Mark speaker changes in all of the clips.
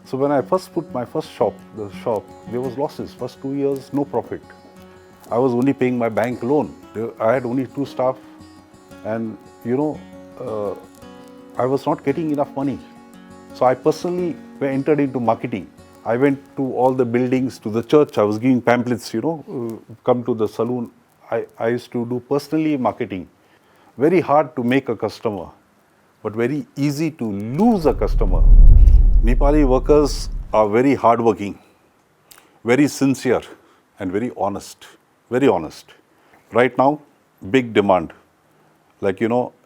Speaker 1: So when I first put my first shop, there was losses. First 2 years, no profit. I was only paying my bank loan. I had only 2 staff, and I was not getting enough money. So I personally entered into marketing. I went to all the buildings, to the church. I was giving pamphlets, come to the saloon. I used to do personally marketing. Very hard to make a customer, but very easy to lose a customer. Nepali workers are very hardworking, very sincere, and very honest. Very honest. Right now, big demand. Like,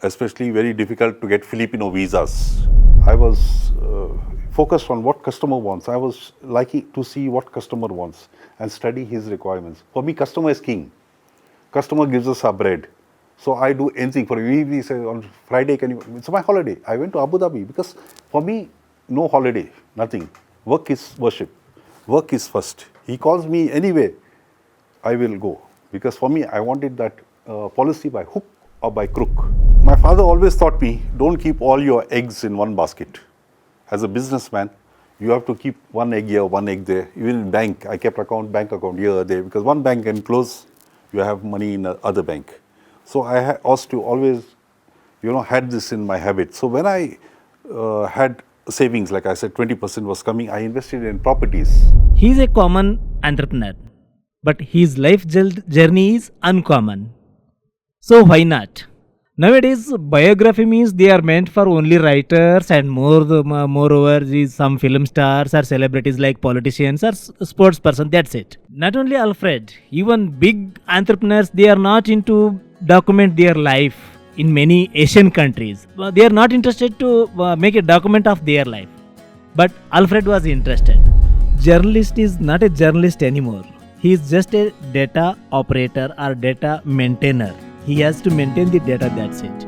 Speaker 1: especially very difficult to get Filipino visas. I was focused on what customer wants. I was liking to see what customer wants and study his requirements. For me, customer is king. Customer gives us our bread. So I do anything for him. He says, on Friday, it's my holiday. I went to Abu Dhabi because for me, no holiday, nothing. Work is worship. Work is first. He calls me anyway, I will go. Because for me, I wanted that policy by hook or by crook. My father always taught me, don't keep all your eggs in one basket. As a businessman, you have to keep one egg here, one egg there. Even in bank, I kept bank account here, there, because one bank can close, you have money in other bank. So I also always, had this in my habit. So when I had savings, like I said, 20% was coming, I invested in properties.
Speaker 2: He is a common entrepreneur, but his life journey is uncommon. So why not? Nowadays, biography means they are meant for only writers, and moreover, some film stars or celebrities like politicians or sports person. That's it. Not only Alfred, even big entrepreneurs, they are not into document their life in many Asian countries. They are not interested to make a document of their life. But Alfred was interested. Journalist is not a journalist anymore. He is just a data operator or data maintainer. He has to maintain the data, that's it.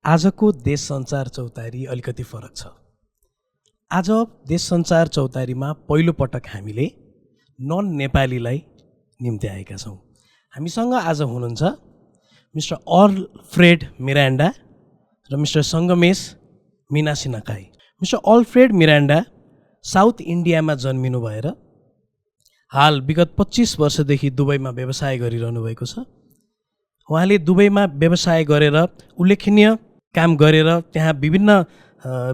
Speaker 3: आजको देश सञ्चार चौतारी अलिकति फरक छ। आज देश सञ्चार चौतारीमा पहिलो पटक हामीले नन नेपालीलाई निम्ति आएका छौँ। हामीसँग आज हुनुहुन्छ मिस्टर अल्फ्रेड मिरान्डा र mister Sangamesh minakai। Mister Alfred Miranda south इन्डियामा जन्मिनु भएर हाल विगत 25 वर्षदेखि दुबईमा व्यवसाय गरिरहनु भएको छ। उहाँले दुबईमा व्यवसाय गरेर उल्लेखनीय काम गरेर त्यहाँ विभिन्न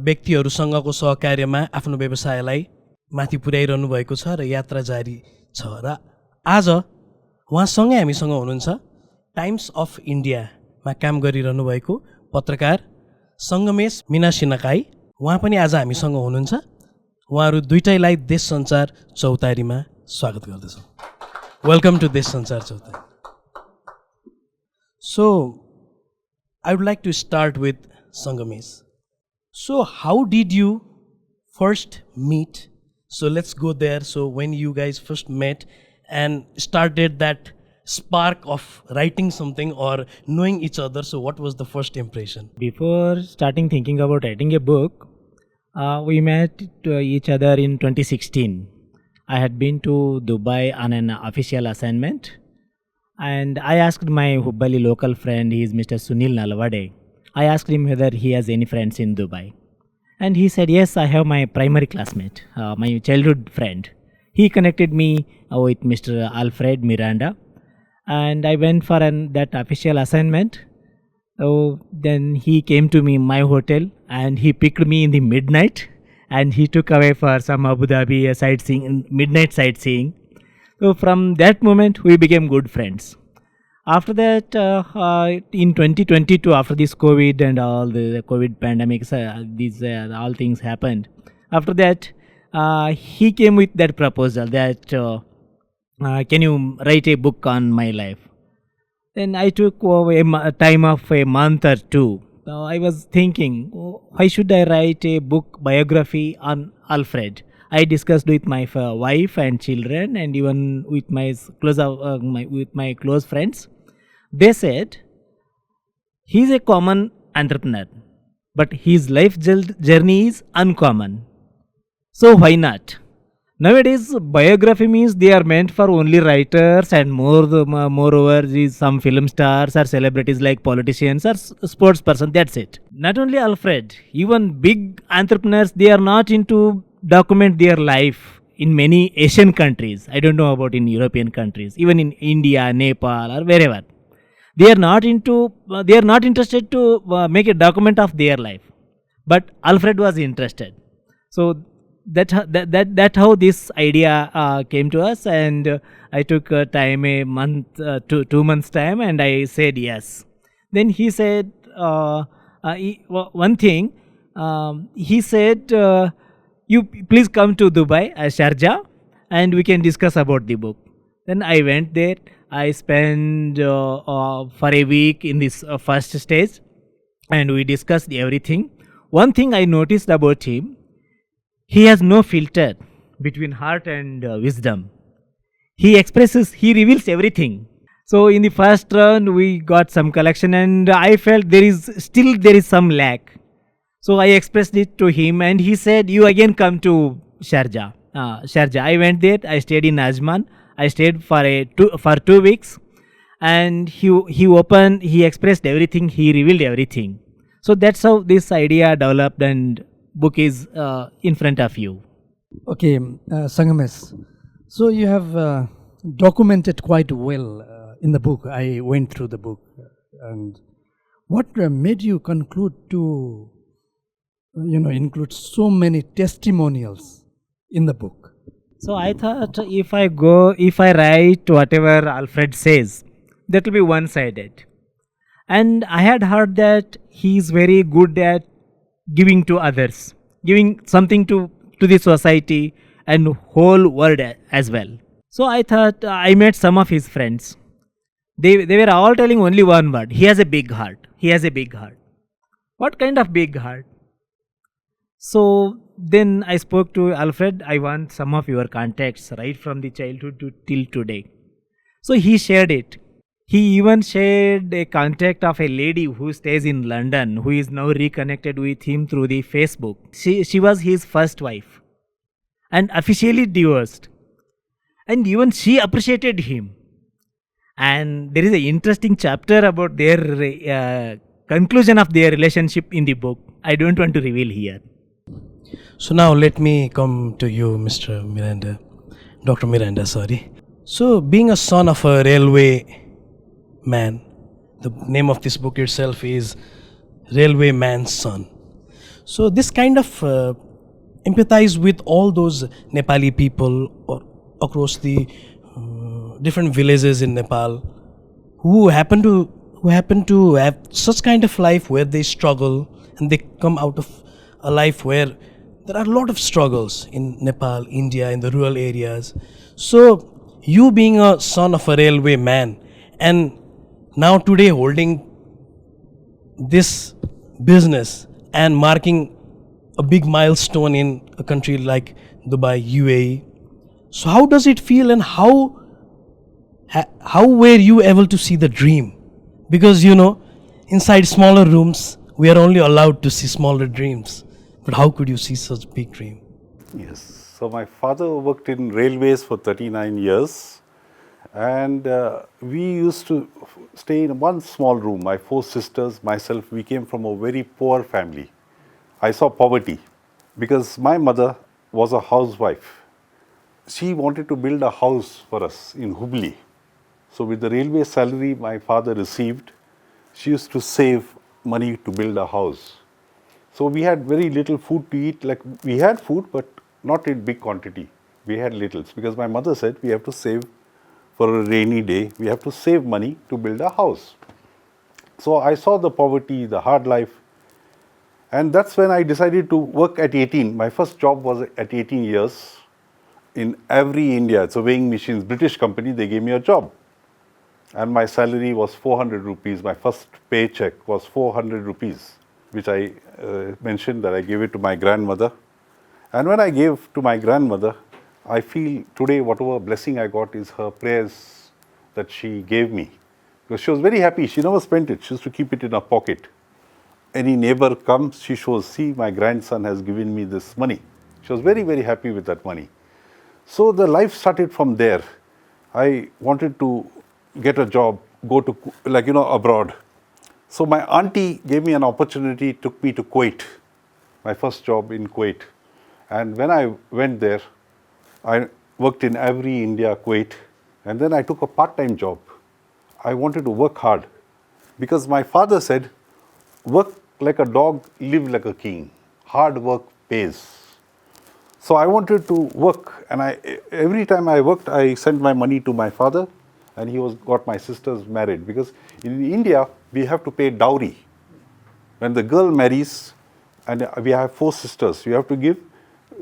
Speaker 3: व्यक्तिहरूसँगको सहकार्यमा आफ्नो व्यवसायलाई माथि पुर्याइरहनु भएको छ र यात्रा जारी छ। र आज उहाँसँगै हामीसँग हुनुहुन्छ टाइम्स अफ इन्डियामा काम गरिरहनु भएको पत्रकार संगमेश minakai। उहाँ पनि आज हामीसँग हुनुहुन्छ। उहाँहरू दुईटैलाई देश सञ्चार चौतारीमा स्वागत गर्दछौँ। वेलकम टु देश सञ्चार चौतारी। So, I would like to start with Shangamesh. So, how did you first meet? So, let's go there. So, when you guys first met and started that spark of writing something or knowing each other, so what was the first impression?
Speaker 2: Before starting thinking about writing a book, we met each other in 2016. I had been to Dubai on an official assignment. And I asked my Hubbali local friend, he is Mr. Sunil Nalwade. I asked him whether he has any friends in Dubai. And he said, yes, I have my primary classmate, my childhood friend. He connected me with Mr. Alfred Miranda. And I went for that official assignment. So then he came to me in my hotel and he picked me in the midnight. And he took away for some Abu Dhabi sightseeing, midnight sightseeing. So from that moment, we became good friends. After that, in 2022, after this COVID and all the COVID pandemics, these all things happened. After that, he came with that proposal that, can you write a book on my life? Then I took a time of a month or two. I was thinking, why should I write a book biography on Alfred? I discussed with my wife and children and even with my close friends. They said, he is a common entrepreneur, but his life journey is uncommon. So why not? Nowadays, biography means they are meant for only writers, and moreover, some film stars or celebrities like politicians or sports person. That's it. Not only Alfred, even big entrepreneurs, they are not into document their life in many Asian countries. I don't know about in European countries, even in India, Nepal, or wherever. They are not into. They are not interested to make a document of their life. But Alfred was interested. So that how this idea came to us, and I took time, a month, 2 months time, and I said yes. Then he said one thing. He said, "You please come to Dubai, Sharjah, and we can discuss about the book." Then I went there. I spent for a week in this first stage, and we discussed everything. One thing I noticed about him, he has no filter between heart and wisdom. He expresses, he reveals everything. So in the first round, we got some collection, and I felt there is some lack. So I expressed it to him, and he said, "You again come to Sharjah." Sharjah. I went there. I stayed in Ajman. I stayed for 2 weeks, and he expressed everything. He revealed everything. So that's how this idea developed, and book is in front of you.
Speaker 4: Okay, Shangamesh. So you have documented quite well in the book. I went through the book. And what made you conclude to, include so many testimonials in the book?
Speaker 2: So I thought if I write whatever Alfred says, that will be one-sided. And I had heard that he is very good at giving to others, giving something to the society and whole world as well. So I thought, I met some of his friends. They were all telling only one word: he has a big heart. He has a big heart. What kind of big heart? So then I spoke to Alfred. I want some of your contacts right from the childhood till today. So he shared it. He even shared a contact of a lady who stays in London, who is now reconnected with him through the Facebook. She was his first wife and officially divorced. And even she appreciated him. And there is an interesting chapter about their conclusion of their relationship in the book. I don't want to reveal here.
Speaker 3: So now let me come to you, Mr. Miranda, Dr. Miranda, sorry. So being a son of a railway man, the name of this book itself is Railway Man's Son. So this kind of empathize with all those Nepali people or across the different villages in Nepal who happen to have such kind of life where they struggle, and they come out of a life where there are a lot of struggles in Nepal, India, in the rural areas. So you being a son of a railway man, and now today holding this business and marking a big milestone in a country like Dubai, UAE. So how does it feel, and how were you able to see the dream? Because inside smaller rooms we are only allowed to see smaller dreams. But how could you see such big dream?
Speaker 1: Yes. So my father worked in railways for 39 years. And we used to stay in one small room. My 4 sisters, myself, we came from a very poor family. I saw poverty because my mother was a housewife. She wanted to build a house for us in Hubli. So with the railway salary my father received, she used to save money to build a house. So we had very little food to eat. Like, we had food, but not in big quantity. We had littles because my mother said we have to save for a rainy day. We have to save money to build a house. So I saw the poverty, the hard life. And that's when I decided to work at 18. My first job was at 18 years in every India. It's a weighing machines, British company, they gave me a job. And my salary was 400 rupees. My first paycheck was 400 rupees, which I mentioned that I gave it to my grandmother. And when I gave to my grandmother, I feel today whatever blessing I got is her prayers that she gave me. Because she was very happy. She never spent it. She used to keep it in her pocket. Any neighbor comes, she shows, see, my grandson has given me this money. She was very, very happy with that money. So the life started from there. I wanted to get a job, go to abroad. So my auntie gave me an opportunity, took me to Kuwait, my first job in Kuwait. And when I went there, I worked in every India, Kuwait, and then I took a part-time job. I wanted to work hard because my father said, work like a dog, live like a king. Hard work pays. So I wanted to work, and every time I worked, I sent my money to my father, and he got my sisters married. Because in India, we have to pay dowry. When the girl marries, and we have 4 sisters, you have to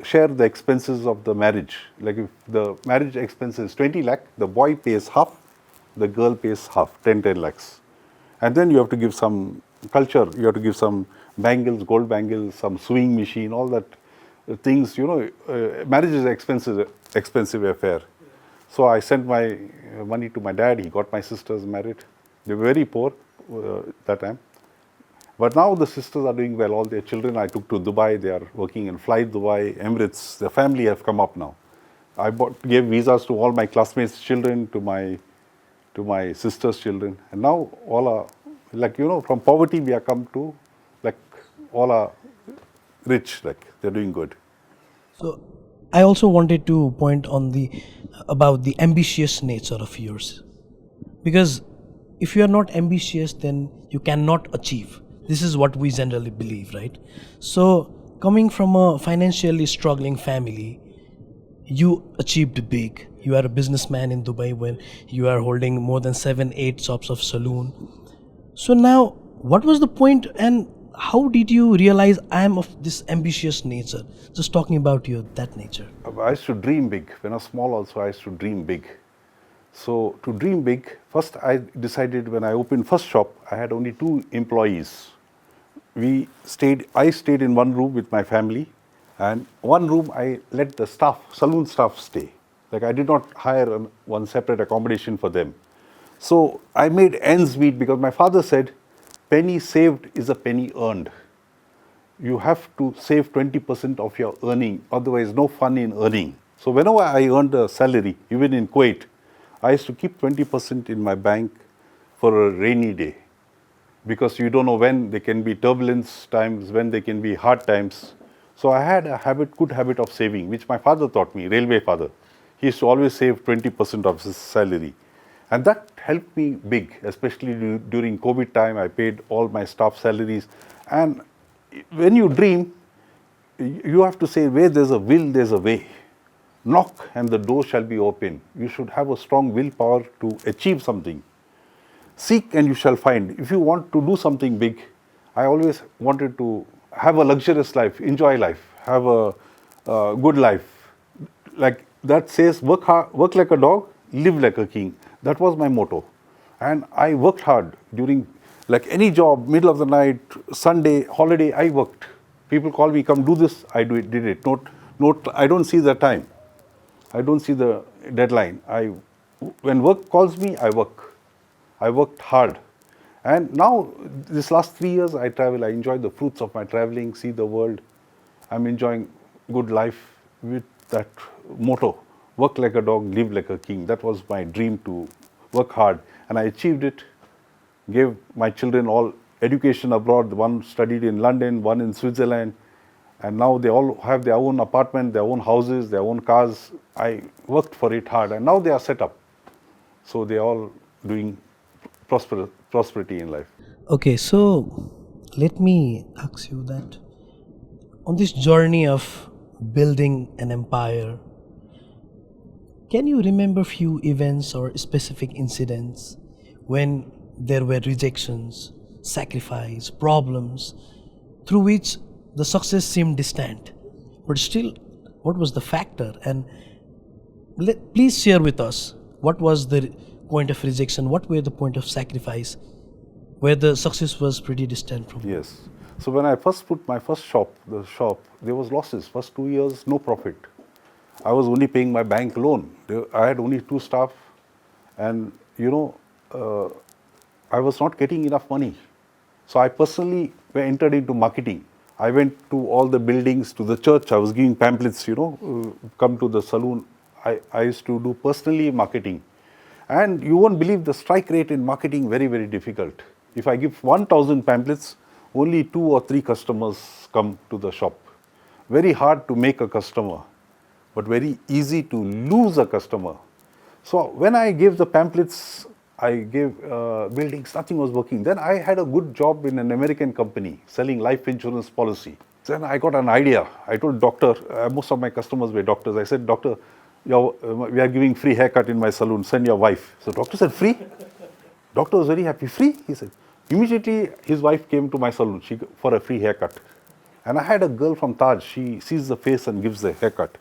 Speaker 1: share the expenses of the marriage. Like if the marriage expense is 20 lakh, the boy pays half, the girl pays half, 10 lakhs. And then you have to give some culture, you have to give some bangles, gold bangles, some sewing machine, all that things, marriage is expensive affair. So I sent my money to my dad, he got my sisters married. They were very poor that time. But now the sisters are doing well. All their children I took to Dubai, they are working in Fly Dubai, Emirates. The family have come up now. I gave visas to all my classmates' children, to my sister's children. And now all are, from poverty we are come to, all are rich, they're doing good.
Speaker 3: So I also wanted to point on about the ambitious nature of yours. Because if you are not ambitious, then you cannot achieve. This is what we generally believe, right? So coming from a financially struggling family, you achieved big. You are a businessman in Dubai when you are holding more than 7-8 shops of saloon. So now, what was the point and how did you realize I am of this ambitious nature? Just talking about that nature.
Speaker 1: I used to dream big. When I was small also, I used to dream big. So to dream big, first I decided when I opened first shop, I had only 2 employees. I stayed in one room with my family, and one room I let the saloon staff stay. I did not hire one separate accommodation for them. So I made ends meet because my father said, penny saved is a penny earned. You have to save 20% of your earning, otherwise no fun in earning. So whenever I earned a salary, even in Kuwait, I used to keep 20% in my bank for a rainy day. Because you don't know when there can be turbulence times, when there can be hard times. So I had a good habit of saving, which my father taught me, railway father. He used to always save 20% of his salary. And that helped me big, especially during COVID time. I paid all my staff salaries. And when you dream, you have to say, where there's a will, there's a way. Knock and the door shall be open. You should have a strong willpower to achieve something. Seek and you shall find. If you want to do something big, I always wanted to have a luxurious life, enjoy life, have a good life. Like that says, work like a dog, live like a king. That was my motto. And I worked hard during, any job, middle of the night, Sunday, holiday, I worked. People call me, come do this, I did it. I don't see the time. I don't see the deadline. When work calls me, I work. I worked hard. And now, this last 3 years, I travel. I enjoy the fruits of my traveling, see the world. I'm enjoying good life with that motto, work like a dog, live like a king. That was my dream, to work hard. And I achieved it, gave my children all education abroad. One studied in London, one in Switzerland. And now they all have their own apartment, their own houses, their own cars. I worked for it hard, and now they are set up. So they are all doing prosperity in life.
Speaker 3: Okay, so let me ask you that on this journey of building an empire, can you remember few events or specific incidents when there were rejections, sacrifice, problems, through which the success seemed distant, but still, what was the factor? And please share with us, what was the point of rejection, what were the point of sacrifice, where the success was pretty distant from?
Speaker 1: Yes. So when I first put my first shop, there was losses. First 2 years, no profit. I was only paying my bank loan. I had only 2 staff, and I was not getting enough money. So I personally entered into marketing. I went to all the buildings, to the church. I was giving pamphlets, come to the saloon. I used to do personally marketing. And you won't believe the strike rate in marketing, very, very difficult. If I give 1,000 pamphlets, only 2 or 3 customers come to the shop. Very hard to make a customer, but very easy to lose a customer. So when I gave the pamphlets, I gave buildings, nothing was working. Then I had a good job in an American company selling life insurance policy. Then I got an idea. I told doctor, most of my customers were doctors. I said, doctor, we are giving free haircut in my salon, send your wife. So doctor said, free? Doctor was very happy. Free? He said. Immediately his wife came to my salon for a free haircut. And I had a girl from Taj. She sees the face and gives the haircut.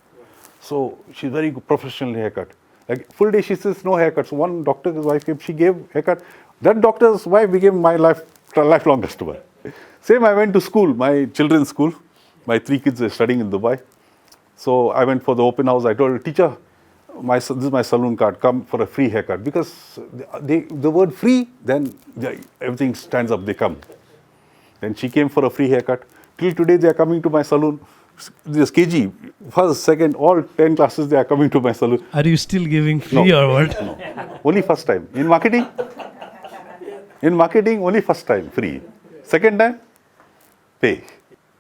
Speaker 1: So she's very good, professional haircut. Like full day she says no haircut. So one doctor's wife came, she gave haircut. That doctor's wife became my lifelong customer. Same, I went to school, my children's school. My 3 kids are studying in Dubai. So I went for the open house. I told her, teacher, this is my saloon card, come for a free haircut. Because the word free, then everything stands up, they come. Then she came for a free haircut. Till today they are coming to my saloon. This KG, first, second, all 10 classes they are coming to my saloon.
Speaker 3: Are you still giving free or what?
Speaker 1: No, only first time. In marketing, only first time, free. Second time, pay.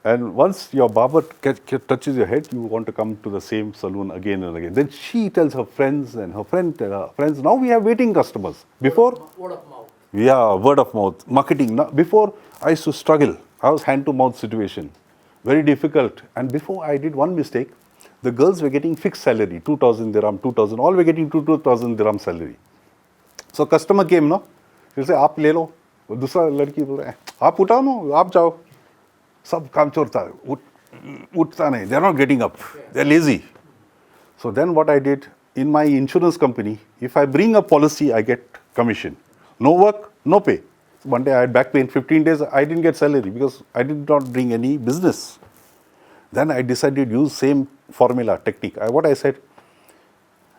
Speaker 1: And once your barber touches your head, you want to come to the same saloon again and again. Then she tells her friends and her friend tell her friends. Now we have waiting customers. Before,
Speaker 4: Word of mouth.
Speaker 1: yeah, word of mouth, marketing. Now, before I used to struggle. I was hand to mouth situation. Very difficult. And before I did one mistake, the girls were getting fixed salary, 2,000 dirham, 2,000, all were getting 2,000 dirham salary. So customer came, no? He'll say, आप ले लो. दूसरा लड़की बोल रहा है, आप उठाओ ना, आप जाओ. सब काम छोड़ता है, उठता नहीं. They are not getting up. They are lazy. So then what I did, in my insurance company, if I bring a policy, I get commission. No work, no pay. One day I had back pain, 15 days, I didn't get salary because I did not bring any business. Then I decided to use same formula, technique. What I said,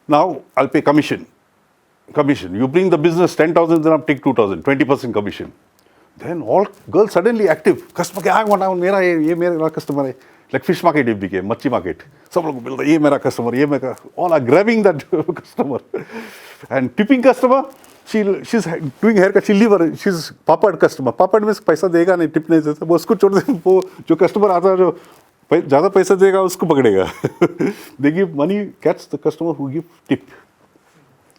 Speaker 1: now I'll pay commission. Commission. You bring the business 10,000, then I'll take 2,000, 20% commission. Then all girls suddenly active. Customer, I want ये मेरा customer है. Like fish market it became, machi market. सब लोग बोलते ये मेरा customer, ये मेरा. All are grabbing that customer. And tipping customer, she's doing haircut, she'll leave her, she's papad customer. Papad means पैसा देगा नहीं, tip नहीं देता. वो उसको छोड़ दे, वो जो customer आता है जो ज़्यादा पैसा देगा उसको पकड़ेगा. They give money, catch the customer who give tip.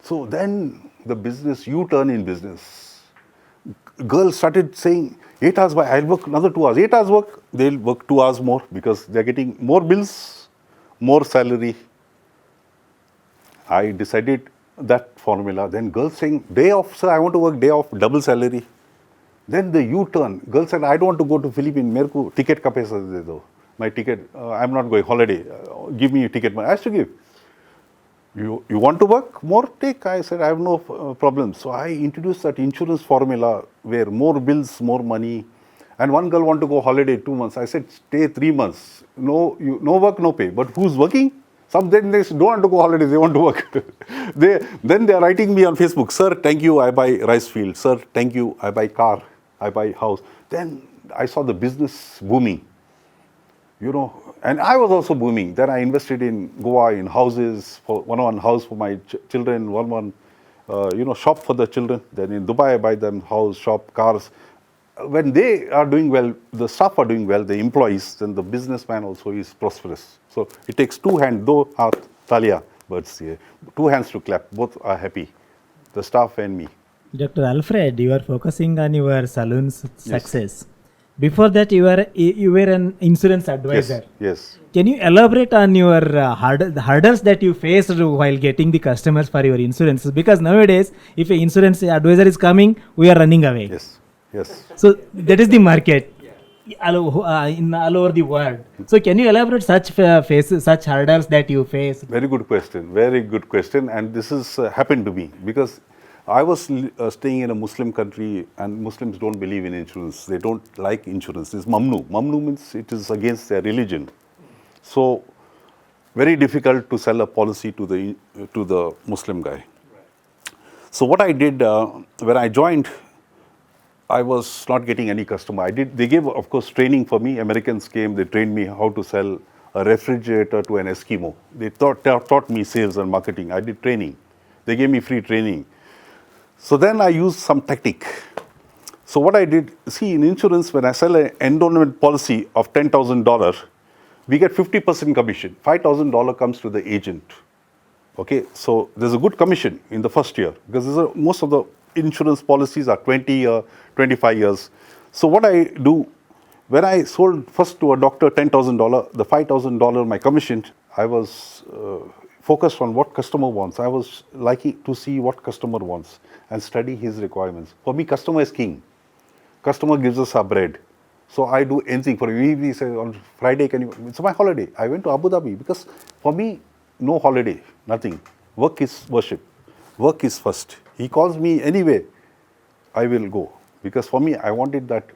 Speaker 1: So then the business, U-turn in business. Girls started saying, 8 hours, I'll work another 2 hours. 8 hours work, they'll work 2 hours more because they're getting more bills, more salary. I decided that formula. Then girls saying, day off, sir, I want to work day off, double salary. Then the U-turn. Girls said, I don't want to go to Philippines. मेरे को ticket का पैसा दे दो. My ticket, I'm not going holiday. Give me a ticket money. I have to give. You want to work? More take. I said, I have no problem. So I introduced that insurance formula where more bills, more money. And one girl want to go holiday 2 months. I said, stay 3 months. No work, no pay. But who's working? Some then they don't want to go holiday, they want to work. Then they are writing me on Facebook, sir, thank you, I buy rice field. Sir, thank you, I buy car, I buy house. Then I saw the business booming. And I was also booming. Then I invested in Goa in houses, for one house for my children, one shop for the children. Then in Dubai I buy them house, shop, cars. When they are doing well, the staff are doing well, the employees, then the businessman also is prosperous. So it takes 2 hands, do haath talia, birds here. 2 hands to clap, both are happy, the staff and me.
Speaker 2: Dr. Alfred, you are focusing on your saloon's success. Before that, you were an insurance advisor.
Speaker 1: Yes.
Speaker 2: Can you elaborate on your hurdles that you faced while getting the customers for your insurances? Because nowadays, if an insurance advisor is coming, we are running away.
Speaker 1: Yes.
Speaker 2: So that is the market all over the world. So can you elaborate such hurdles that you face?
Speaker 1: Very good question. And this has happened to me because I was staying in a Muslim country and Muslims don't believe in insurance. They don't like insurance. It's mamnu. Mamnu means it is against their religion. So very difficult to sell a policy to the Muslim guy. So what I did when I joined, I was not getting any customer. They gave, of course, training for me. Americans came, they trained me how to sell. a refrigerator to an Eskimo. They taught me sales and marketing. I did training. They gave me free training. So then I used some technique. So what I did, see, in insurance, when I sell an endowment policy of $10,000, we get 50% commission. $5,000 comes to the agent. Okay, so there's a good commission in the first year because most of the insurance policies are 20 or 25 years. So what I do, when I sold first to a doctor $10,000, the $5,000 my commission, I was focused on what customer wants. I was liking to see what customer wants and study his requirements. For me, customer is king. Customer gives us our bread. So I do anything for him. He says, on Friday, can you? It's my holiday. I went to Abu Dhabi because for me, no holiday, nothing. Work is worship. Work is first. He calls me anyway, I will go. Because for me, I wanted that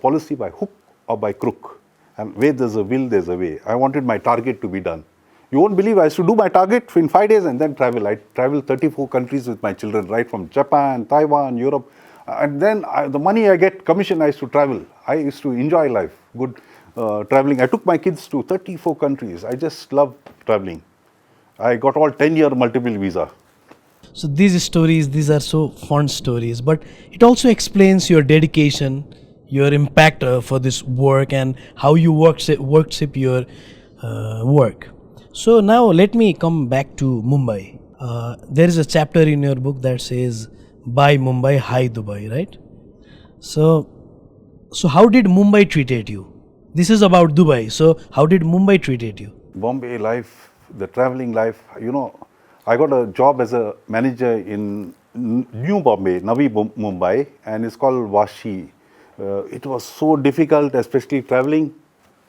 Speaker 1: policy by hook or by crook. And where there's a will, there's a way. I wanted my target to be done. You won't believe I used to do my target in 5 days and then travel. I traveled 34 countries with my children, right from Japan, Taiwan, Europe. And then the money I get commission, I used to travel. I used to enjoy life, good traveling. I took my kids to 34 countries. I just love traveling. I got all 10-year multiple visa.
Speaker 3: So these stories, these are so fun stories, but it also explains your dedication, your impact for this work and how you worship your work. So now let me come back to Mumbai. There is a chapter in your book that says, "Bye Mumbai, hi Dubai," right? So how did Mumbai treated you? This is about Dubai. So how did Mumbai treated you?
Speaker 1: Bombay life, the traveling life, you know, I got a job as a manager in New Bombay, Navi Mumbai, and it's called Vashi. It was so difficult, especially traveling.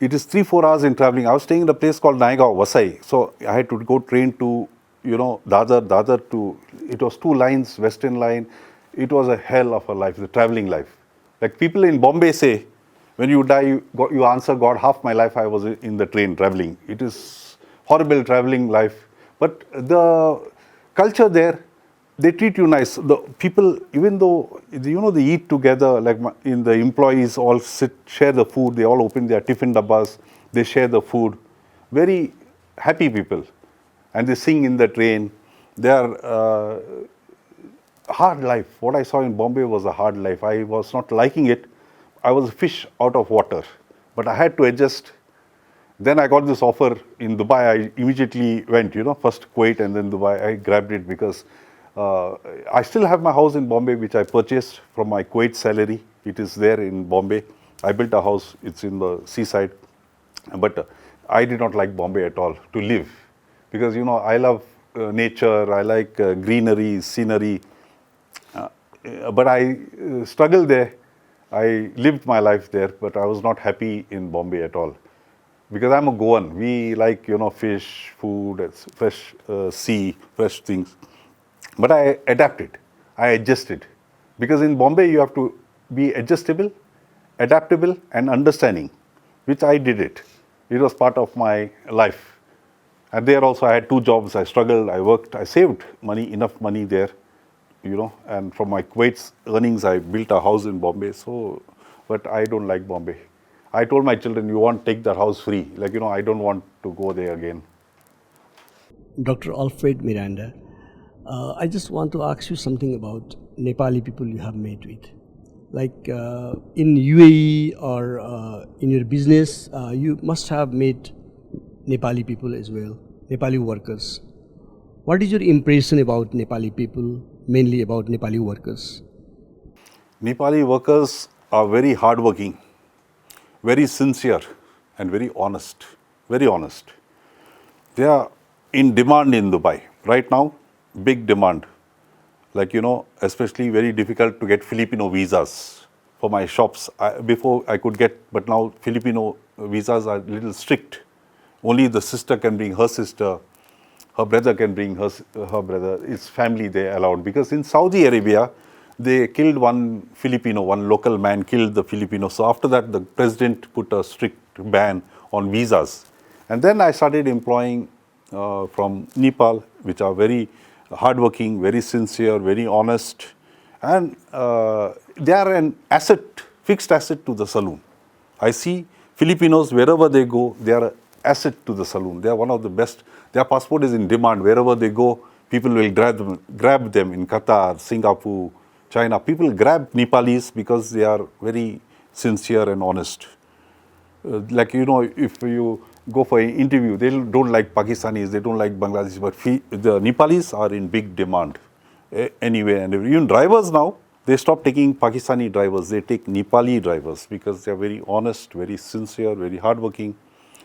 Speaker 1: It is 3-4 hours in traveling. I was staying in a place called Naigaon, Vasai. So I had to go train to, Dadar to, it was 2 lines, Western line. It was a hell of a life, the traveling life. Like people in Bombay say, when you die, you answer God, half my life I was in the train traveling. It is horrible traveling life. But the culture there, they treat you nice. The people, even though, they eat together, like in the employees all sit, share the food, they all open their tiffin dabbas, they share the food. Very happy people. And they sing in the train. They are hard life. What I saw in Bombay was a hard life. I was not liking it. I was a fish out of water. But I had to adjust. Then I got this offer in Dubai. I immediately went, first Kuwait and then Dubai. I grabbed it because I still have my house in Bombay, which I purchased from my Kuwait salary. It is there in Bombay. I built a house. It's in the seaside. But I did not like Bombay at all to live. Because, I love nature. I like greenery, scenery. But I struggled there. I lived my life there, but I was not happy in Bombay at all. Because I'm a Goan. We like, fish, food, fresh sea, fresh things. But I adapted. I adjusted. Because in Bombay, you have to be adjustable, adaptable, and understanding, which I did it. It was part of my life. And there also I had 2 jobs. I struggled, I worked, I saved money, enough money there, and from my Kuwait's earnings, I built a house in Bombay. So, but I don't like Bombay. I told my children, you want to take that house free. Like, I don't want to go there again.
Speaker 5: Dr. ALFRED Miranda, I just want to ask you something about Nepali people you have met with. Like in UAE or in your business, you must have met Nepali people as well, Nepali workers. What is your impression about Nepali people, mainly about Nepali workers?
Speaker 1: Nepali workers are very hardworking, very sincere, and very honest. Very honest. They are in demand in Dubai. Right now, big demand. Like, especially very difficult to get Filipino visas for my shops. Before I could get, but now Filipino visas are a little strict. Only the sister can bring her sister, her brother can bring her brother. It's family they allowed. Because in Saudi Arabia, they killed one Filipino, one local man killed the Filipino. So after that, the president put a strict ban on visas. And then I started employing from Nepal, which are very hardworking, very sincere, very honest. And they are an asset, fixed asset to the saloon. I see Filipinos, wherever they go, they are an asset to the saloon. They are one of the best. Their passport is in demand. Wherever they go, people will grab them in Qatar, Singapore, China. People grab Nepalis because they are very sincere and honest. Like, if you go for an interview, they don't like Pakistanis, they don't like Bangladeshis, but the Nepalis are in big demand anyway. And even drivers now, they stop taking Pakistani drivers, they take Nepali drivers because they are very honest, very sincere, very hardworking,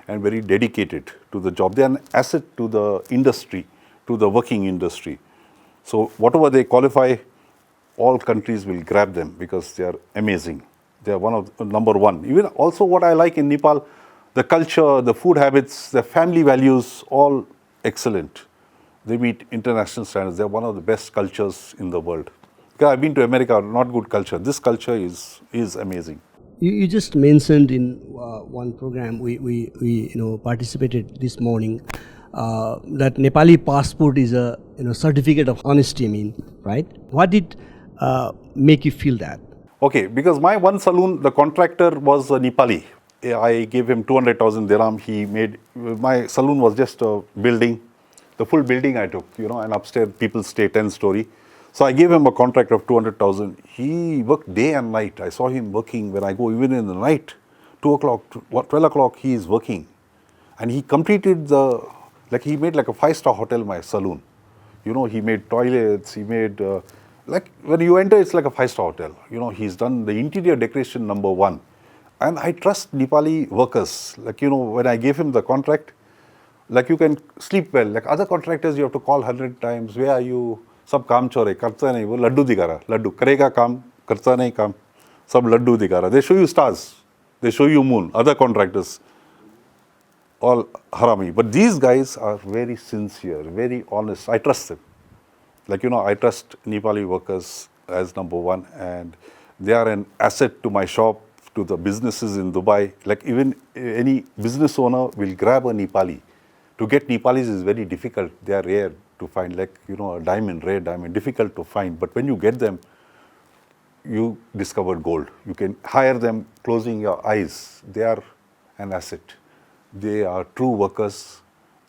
Speaker 1: and very dedicated to the job. They are an asset to the industry, to the working industry. So whatever they qualify, all countries will grab them because they are amazing. They are one of number one. Even also what I like in Nepal, the culture, the food habits, the family values, all excellent. They meet international standards. They are one of the best cultures in the world. Because I've been to America, not good culture. This culture is amazing.
Speaker 5: You just mentioned in one program we participated this morning that Nepali passport is a certificate of honesty. I mean, right? What did make you feel that?
Speaker 1: Okay, because my one saloon, the contractor was a Nepali. I gave him 200,000 dirham. He made, my saloon was just a building, the full building I took, and upstairs people stay 10-story. So I gave him a contract of 200,000. He worked day and night. I saw him working when I go, even in the night, 2 o'clock, 12 o'clock, he is working. And he completed he made like a 5-star hotel, my saloon. He made toilets, he made, like when you enter, it's like a 5-star hotel. He's done the interior decoration number 1. And I trust Nepali workers. Like, when I gave him the contract, like you can sleep well. Like other contractors, you have to call 100 times, where are you? सब काम चोर है, करता नहीं, वो लड्डू दिखा रहा, लड्डू करेगा काम, करता नहीं काम, सब लड्डू दिखा रहा. They show you stars, they show you moon. Other contractors, all harami. But these guys are very sincere, very honest. I trust them. Like, I trust Nepali workers as number one, and they are an asset to my shop, to the businesses in Dubai. Like even any business owner will grab a Nepali. To get Nepalis is very difficult. They are rare to find, like, a diamond, rare diamond, difficult to find. But when you get them, you discovered gold. You can hire them closing your eyes. They are an asset. They are true workers,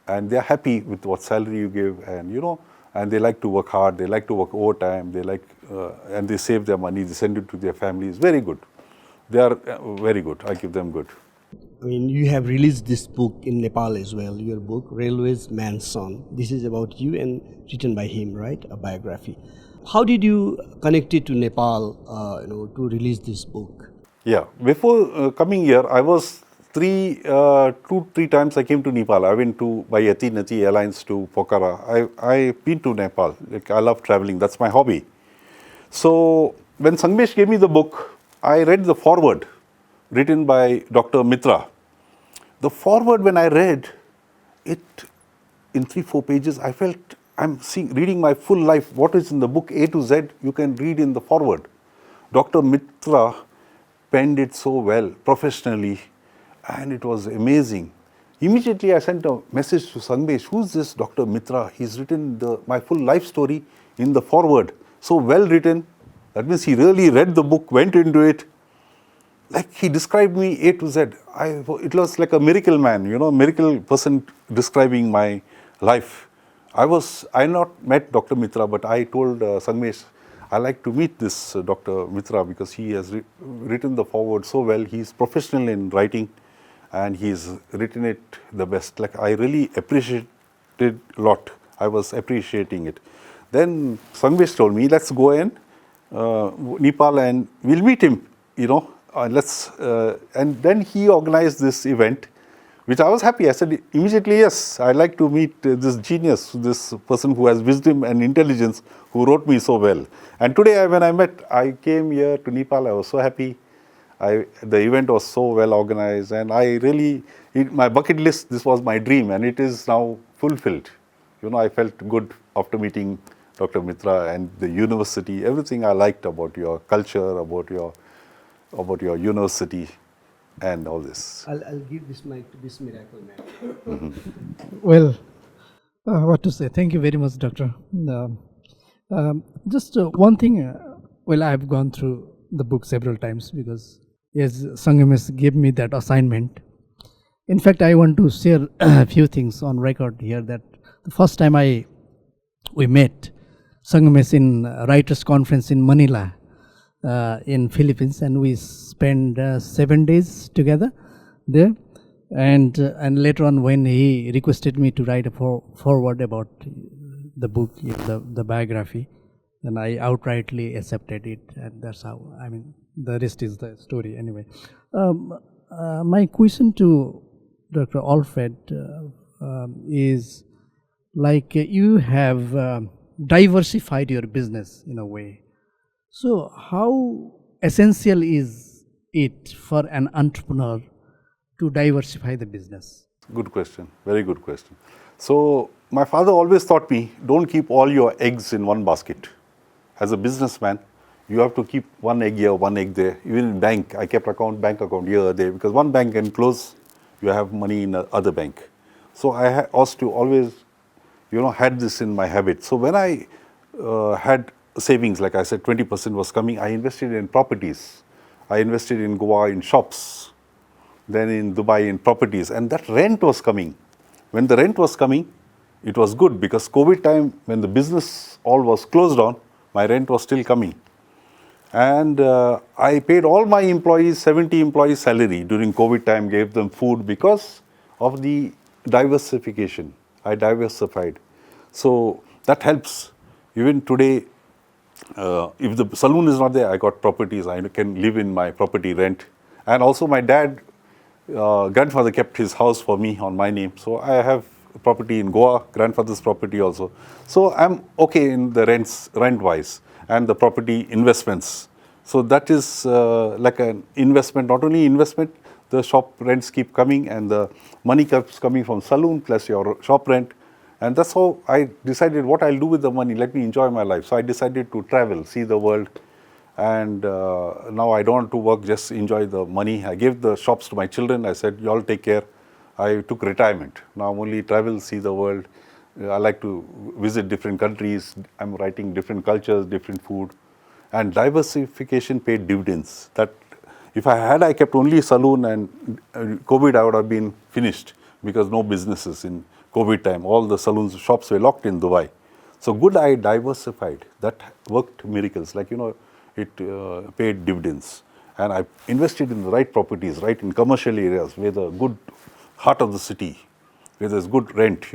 Speaker 1: and they are happy with what salary you give, and and they like to work hard. They like to work overtime. They like, and they save their money. They send it to their families. Very good. They are very good. I give them good.
Speaker 5: I mean, you have released this book in Nepal as well, your book, Railways Man's Son. This is about you and written by him, right? A biography. How did you connect it to Nepal, to release this book?
Speaker 1: Yeah, before coming here, I was 2-3 times I came to Nepal. I went to by Nati Airlines to Pokhara. I've been to Nepal. Like, I love traveling. That's my hobby. So when Shangamesh gave me the book, I read the foreword written by Dr. Mitra. The foreword, when I read it in 3-4 pages, I felt I'm reading my full life. What is in the book A to Z, you can read in the foreword. Dr. Mitra penned it so well, professionally, and it was amazing. Immediately I sent a message to Shangamesh, who's this Dr. Mitra? He's written my full life story in the foreword. So well written. That means he really read the book, went into it. Like, he described me A to Z. It was like a miracle man, miracle person describing my life. I not met Dr. Mitra, but I told Shangamesh, I like to meet this Dr. Mitra because he has written the foreword so well. He's professional in writing, and he's written it the best. Like, I really appreciated a lot. I was appreciating it. Then Shangamesh told me, let's go in Nepal and we'll meet him, and then he organized this event, which I was happy. I said immediately, yes, I'd like to meet this genius, this person who has wisdom and intelligence, who wrote me so well. And today when I came here to Nepal, I was so happy. The event was so well organized, and my bucket list, this was my dream, and it is now fulfilled. I felt good after meeting Dr. Mitra and the university, everything I liked about your culture, about your university, and all this.
Speaker 5: I'll give this mic to this miracle man.
Speaker 4: Well, what to say? Thank you very much, Doctor. Just one thing. I've gone through the book several times because, yes, Shangamesh gave me that assignment. In fact, I want to share a few things on record here. That the first time we met, Shangamesh, in writers' conference in Manila, in Philippines, and we spent 7 days together there. And later on, when he requested me to write a foreword about the book, the biography, then I outrightly accepted it, and that's how. I mean, the rest is the story anyway. My question to Dr. Alfred is, like, you have diversified your business in a way. So how essential is it for an entrepreneur to diversify the business?
Speaker 1: Good question. Very good question. So my father always taught me, don't keep all your eggs in one basket. As a businessman, you have to keep one egg here, one egg there. Even in bank, I kept bank account here, there, because one bank can close, you have money in the other bank. So I was to always, had this in my habit. So when I had savings, like I said, 20% was coming, I invested in properties. I invested in Goa in shops, then in Dubai in properties, and that rent was coming. When the rent was coming, it was good, because COVID time, when the business all was closed down, my rent was still coming. And I paid all my employees, 70 employees salary during COVID time, gave them food because of the diversification. I diversified. So that helps. Even today, if the saloon is not there, I got properties. I can live in my property rent. And also my grandfather kept his house for me on my name. So I have property in Goa, grandfather's property also. So I'm okay in the rent-wise, and the property investments. So that is like an investment, not only investment, the shop rents keep coming and the money keeps coming from saloon plus your shop rent. And that's how I decided what I'll do with the money. Let me enjoy my life. So I decided to travel, see the world. And now I don't want to work, just enjoy the money. I gave the shops to my children. I said, you all take care. I took retirement. Now I'm only travel, see the world. I like to visit different countries. I'm writing different cultures, different food. And diversification paid dividends. That if I kept only saloon and COVID, I would have been finished, because no businesses in COVID time. All the saloons, shops were locked in Dubai. So good, I diversified. That worked miracles. Like, it paid dividends. And I invested in the right properties, right in commercial areas where the good heart of the city, where there's good rent,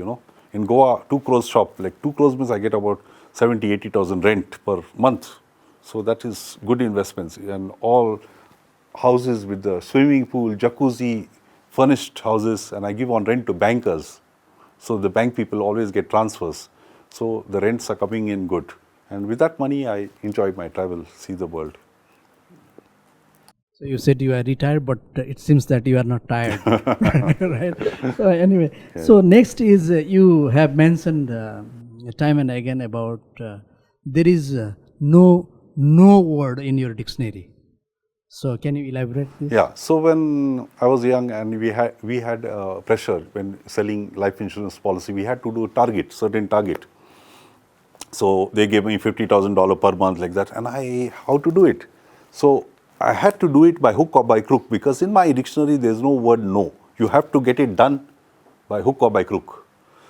Speaker 1: In Goa, 2 crores shop, like 2 crores means I get about 70, 80,000 rent per month. So that is good investments. And all houses with the swimming pool, jacuzzi, furnished houses, and I give on rent to bankers. So the bank people always get transfers. So the rents are coming in good. And with that money, I enjoy my travel, see the world.
Speaker 4: So you said you are retired, but it seems that you are not tired, right? So anyway, so next is you have mentioned time and again about there is no word in your dictionary. So can you elaborate this?
Speaker 1: Yeah. So when I was young and we had pressure when selling life insurance policy, we had to do certain target. So they gave me $50,000 per month like that, and how to do it? So I had to do it by hook or by crook, because in my dictionary there's no word no. You have to get it done by hook or by crook.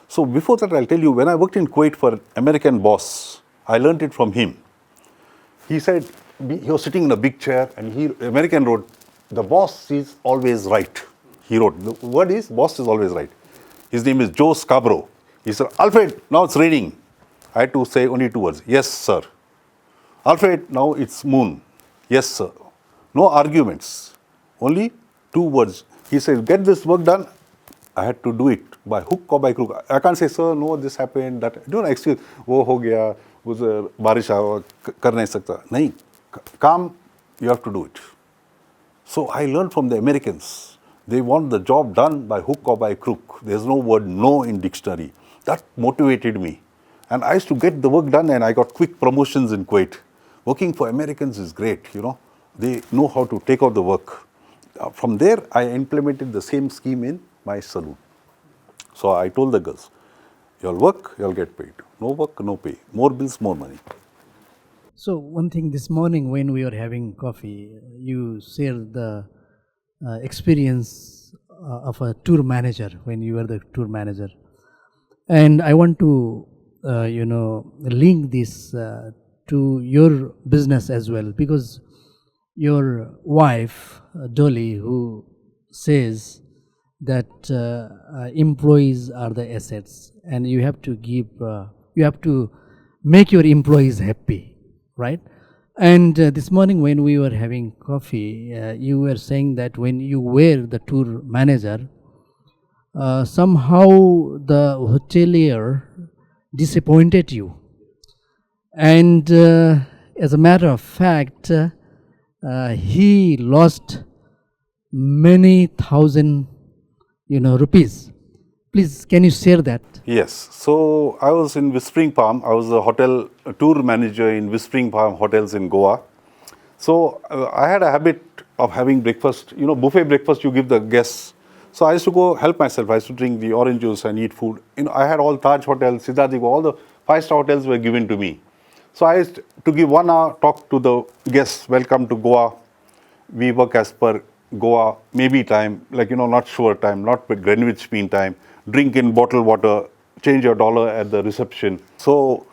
Speaker 1: So before that, I'll tell you, when I worked in Kuwait for an American boss, I learned it from him. He said, he was sitting in a big chair, and American wrote, the boss is always right. He wrote, the word is, boss is always right. His name is Joe Scarborough. He said, Alfred, now it's raining. I had to say only 2 words, yes, sir. Alfred, now it's moon. Yes, sir. No arguments, only 2 words. He said, get this work done. I had to do it by hook or by crook. I can't say, sir, no, this happened, that. Don't excuse, wo ho gaya, बारिश आया, कर नहीं सकता. नहीं, काम, you have to do it. So I learned from the Americans. They want the job done by hook or by crook. There's no word no in dictionary. That motivated me. And I used to get the work done, and I got quick promotions in Kuwait. Working for Americans is great, They know how to take out the work. From there, I implemented the same scheme in my saloon. So I told the girls, you'll work, you'll get paid. No work, no pay. More bills, more money.
Speaker 4: So one thing, this morning when we were having coffee, you shared the experience of a tour manager when you were the tour manager. And I want to, link this to your business as well, because your wife, Dolly, who says that employees are the assets, and you have to make your employees happy, right? And this morning when we were having coffee, you were saying that when you were the tour manager, somehow the hotelier disappointed you. And as a matter of fact, he lost many thousand, rupees. Please, can you share that?
Speaker 1: Yes. So I was in Whispering Palm. I was a tour manager in Whispering Palm hotels in Goa. So I had a habit of having breakfast, buffet breakfast you give the guests. So I used to go help myself. I used to drink the orange juice and eat food. I had all Taj hotels, Siddharth, all the 5-star hotels were given to me. So I used to give 1 hour talk to the guests, welcome to Goa. We work as per Goa, maybe time, not sure time, not with Greenwich Mean Time. Drink in bottled water, change your dollar at the reception. So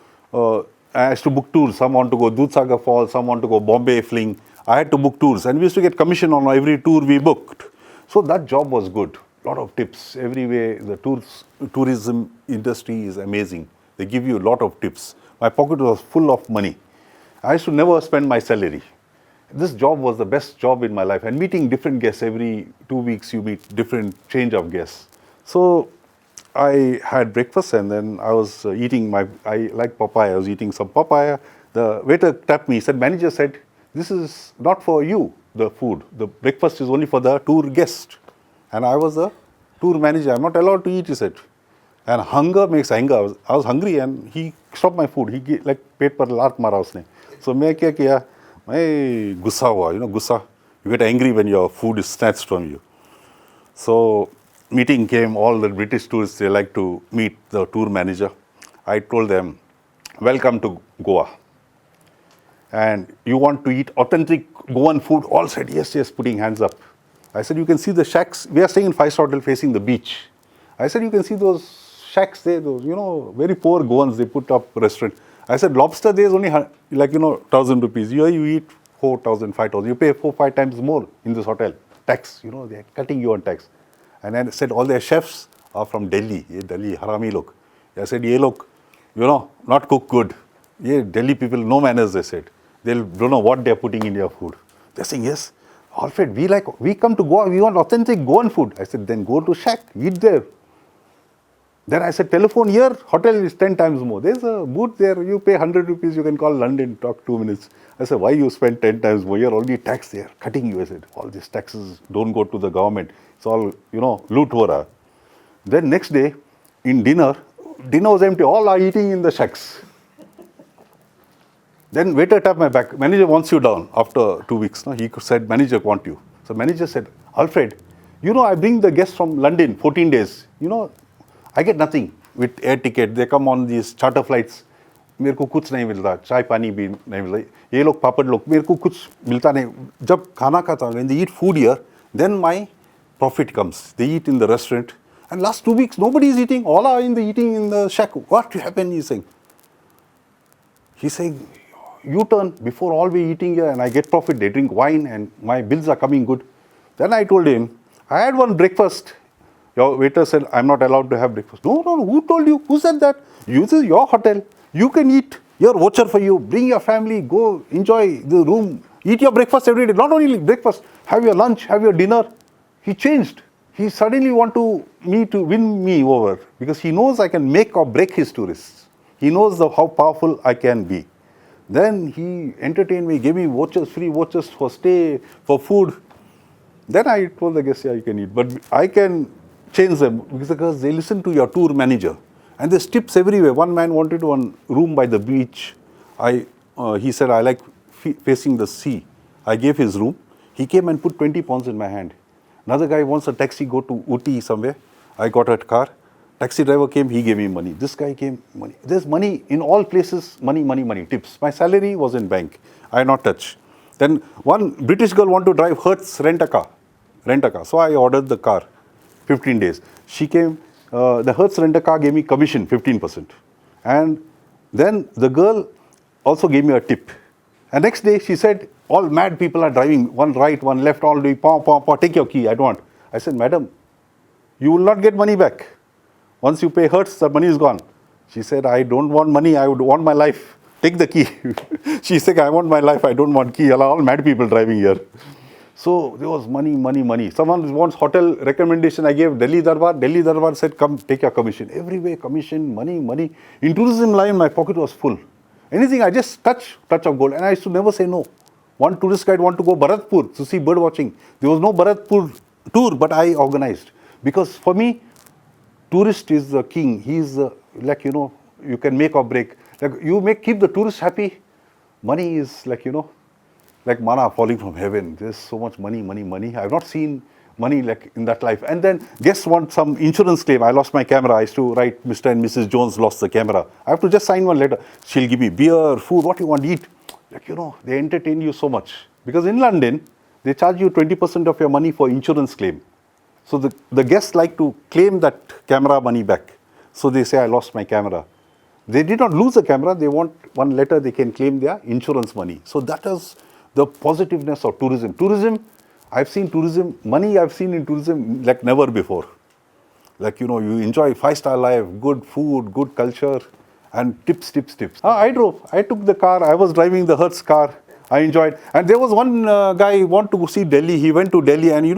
Speaker 1: I used to book tours. Some want to go Dudhsagar Falls, some want to go Bombay Fling. I had to book tours, and we used to get commission on every tour we booked. So that job was good. Lot of tips everywhere. The tourism industry is amazing. They give you a lot of tips. My pocket was full of money. I used to never spend my salary. This job was the best job in my life. And meeting different guests every 2 weeks, you meet different change of guests. So I had breakfast, and then I was eating I like papaya. I was eating some papaya. The waiter tapped me. He said, manager said, this is not for you, the food. The breakfast is only for the tour guest. And I was the tour manager. I'm not allowed to eat, he said. And hunger makes anger. I was hungry, and he stopped my food. He पेट पर लात मारा उसने. So मैं क्या किया? मैं गुस्सा हुआ. Gussa. You get angry when your food is snatched from you. So meeting came. All the British tourists, they like to meet the tour manager. I told them, welcome to Goa. And you want to eat authentic Goan food? All said yes, yes, putting hands up. I said, you can see the shacks. We are staying in 5-star hotel facing the beach. I said, you can see those shacks there, those, very poor Goans, they put up restaurant. I said, lobster there is only 1,000 rupees. Here you eat 4,000, 5,000. You pay 4-5 times more in this hotel. Tax, they're cutting you on tax. And I said, all their chefs are from Delhi. Ye Delhi, harami log. I said, ye log, not cook good. Ye Delhi people, no manners, they said. They don't know what they're putting in your food. They're saying, yes, Alfred, we come to Goa, we want authentic Goan food. I said, then go to shack, eat there. Then I said, telephone here, hotel is 10 times more. There's a booth there, you pay 100 rupees, you can call London, talk 2 minutes. I said, why you spend 10 times more? You're already taxed there, cutting you. I said, all these taxes don't go to the government. It's all, loot wara. Then next day, in dinner was empty. All are eating in the shacks. Then waiter tapped my back. Manager wants you down after 2 weeks. No? He said, manager want you. So manager said, Alfred, I bring the guests from London, 14 days. I get nothing with air ticket. They come on these charter flights. मेरे को कुछ नहीं मिलता, चाय पानी भी नहीं मिलता. ये लोग पापड़ लोग, मेरे को कुछ मिलता नहीं. जब खाना खाता हूँ, when they eat food here, then my profit comes. They eat in the restaurant. And last 2 weeks, nobody is eating. All are eating in the shack. What happened? He's saying. He's saying, you turn before all we eating here, and I get profit. They drink wine, and my bills are coming good. Then I told him, I had one breakfast. Your waiter said, I'm not allowed to have breakfast. No, who told you? Who said that? This is your hotel. You can eat. Your voucher for you. Bring your family. Go enjoy the room. Eat your breakfast every day. Not only breakfast. Have your lunch. Have your dinner. He changed. He suddenly want me to win me over because he knows I can make or break his tourists. He knows how powerful I can be. Then he entertained me, gave me vouchers, free vouchers for stay, for food. Then I told the guests, yeah, you can eat. But I can change them because they listen to your tour manager. And there's tips everywhere. One man wanted one room by the beach. He said, I like facing the sea. I gave his room. He came and put 20 pounds in my hand. Another guy wants a taxi, go to Uti somewhere. I got a car. Taxi driver came, he gave me money. This guy came, money. There's money in all places, money, tips. My salary was in bank. I not touch. Then one British girl want to drive Hertz, rent a car. So I ordered the car. 15 days. She came, the Hertz rent-a-car gave me commission 15%. And then the girl also gave me a tip. And next day she said, all mad people are driving, one right, one left, all doing, take your key, I don't want. I said, madam, you will not get money back. Once you pay Hertz, the money is gone. She said, I don't want money, I would want my life. Take the key. She said, I want my life, I don't want key. All mad people driving here. So there was money, money, money. Someone wants hotel recommendation, I gave Delhi Darbar. Delhi Darbar said, come take your commission. Everywhere commission, money, money. In tourism line, my pocket was full. Anything, I just touch of gold. And I used to never say no. One tourist guide wanted to go Bharatpur to see bird watching. There was no Bharatpur tour, but I organized. Because for me, tourist is the king. He's like, you can make or break. Like keep the tourist happy. Money is like, like manna falling from heaven. There's so much money, money, money. I've not seen money like in that life. And then guests want some insurance claim. I lost my camera. I used to write, Mr. and Mrs. Jones lost the camera. I have to just sign one letter. She'll give me beer, food, what you want to eat. Like, they entertain you so much. Because in London, they charge you 20% of your money for insurance claim. So the guests like to claim that camera money back. So they say, I lost my camera. They did not lose the camera. They want one letter, they can claim their insurance money. So that is the positiveness of tourism. Tourism, I've seen tourism, money I've seen in tourism like never before. Like, you enjoy 5-star life, good food, good culture, and tips. I drove. I took the car. I was driving the Hertz car. I enjoyed. And there was one guy who wanted to see Delhi. He went to Delhi and, in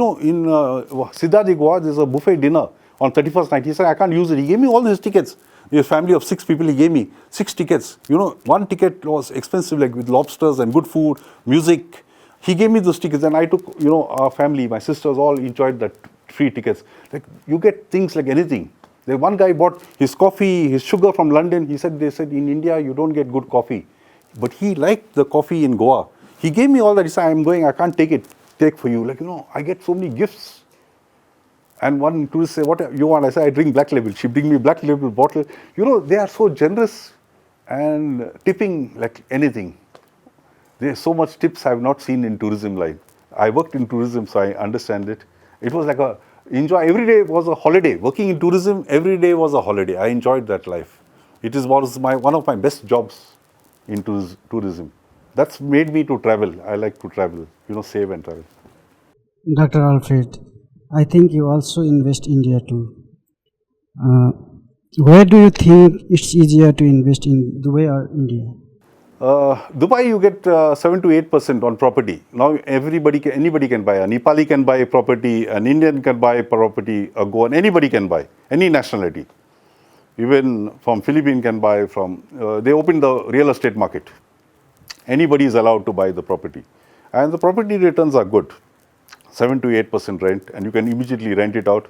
Speaker 1: Siddharth Goa, there's a buffet dinner on 31st night. He said, I can't use it. He gave me all these tickets. His family of 6 people, he gave me 6 tickets. One ticket was expensive, like with lobsters and good food, music. He gave me those tickets and I took, our family, my sisters all enjoyed that free tickets. Like, you get things like anything. There one guy bought his coffee, his sugar from London. They said, in India, you don't get good coffee. But he liked the coffee in Goa. He gave me all that. He said, I'm going, I can't take for you. Like, I get so many gifts. And one tourist said, what you want? I said, I drink Black Label. She bring me Black Label bottle. They are so generous and tipping like anything. There's so much tips I've not seen in tourism line. I worked in tourism, so I understand it. It was like enjoy. Every day was a holiday. Working in tourism, every day was a holiday. I enjoyed that life. It was one of my best jobs in tourism. That's made me to travel. I like to travel, save and travel.
Speaker 6: Dr. Alfred, I think you also invest India too. Where do you think it's easier to invest in Dubai or India?
Speaker 1: Dubai, you get 7 to 8% on property. Now anybody can buy. A Nepali can buy a property, an Indian can buy a property, a Goan, anybody can buy, any nationality. Even from Philippines can buy from, they opened the real estate market. Anybody is allowed to buy the property. And the property returns are good. 7 to 8% rent, and you can immediately rent it out.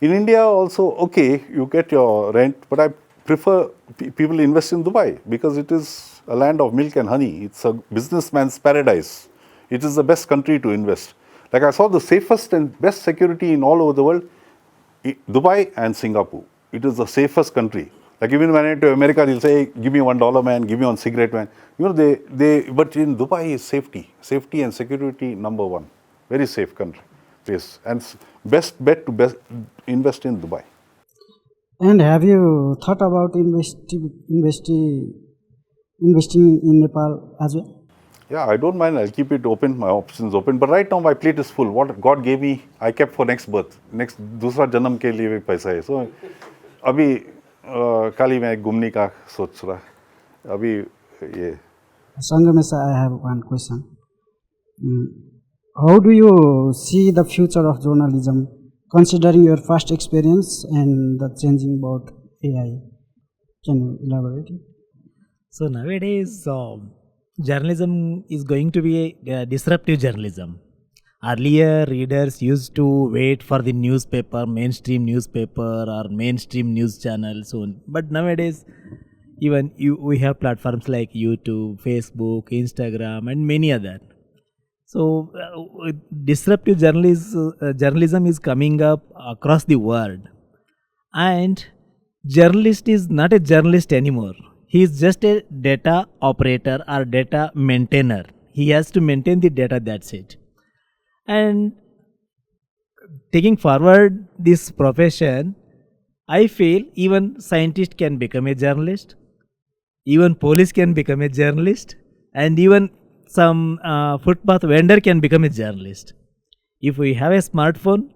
Speaker 1: In India also, okay, you get your rent, but I prefer people invest in Dubai because it is a land of milk and honey. It's a businessman's paradise. It is the best country to invest. Like I saw the safest and best security in all over the world, Dubai and Singapore. It is the safest country. Like even when I went to America, they'll say, hey, give me $1 man, give me one cigarette man. But in Dubai is safety and security number one. Very safe country. Yes. And best bet to invest in Dubai.
Speaker 6: And have you thought about investing in Nepal as well?
Speaker 1: Yeah, I don't mind. I'll keep it open, my options open. But right now my plate is full. What God gave me, I kept for next birth. Next, दूसरा जन्म के लिए भी पैसा है. So, अभी खाली मैं घूमने का सोच रहा. अभी ये.
Speaker 6: Shangamesh, I have one question. How do you see the future of journalism, considering your past experience and the changing about AI? Can you elaborate?
Speaker 2: So nowadays, journalism is going to be a disruptive journalism. Earlier, readers used to wait for the newspaper, mainstream newspaper or mainstream news channel soon. But nowadays, we have platforms like YouTube, Facebook, Instagram, and many other. So, disruptive journalism is coming up across the world. And journalist is not a journalist anymore. He is just a data operator or data maintainer. He has to maintain the data, that's it. And taking forward this profession, I feel even scientist can become a journalist, even police can become a journalist, and even some footpath vendor can become a journalist. If we have a smartphone,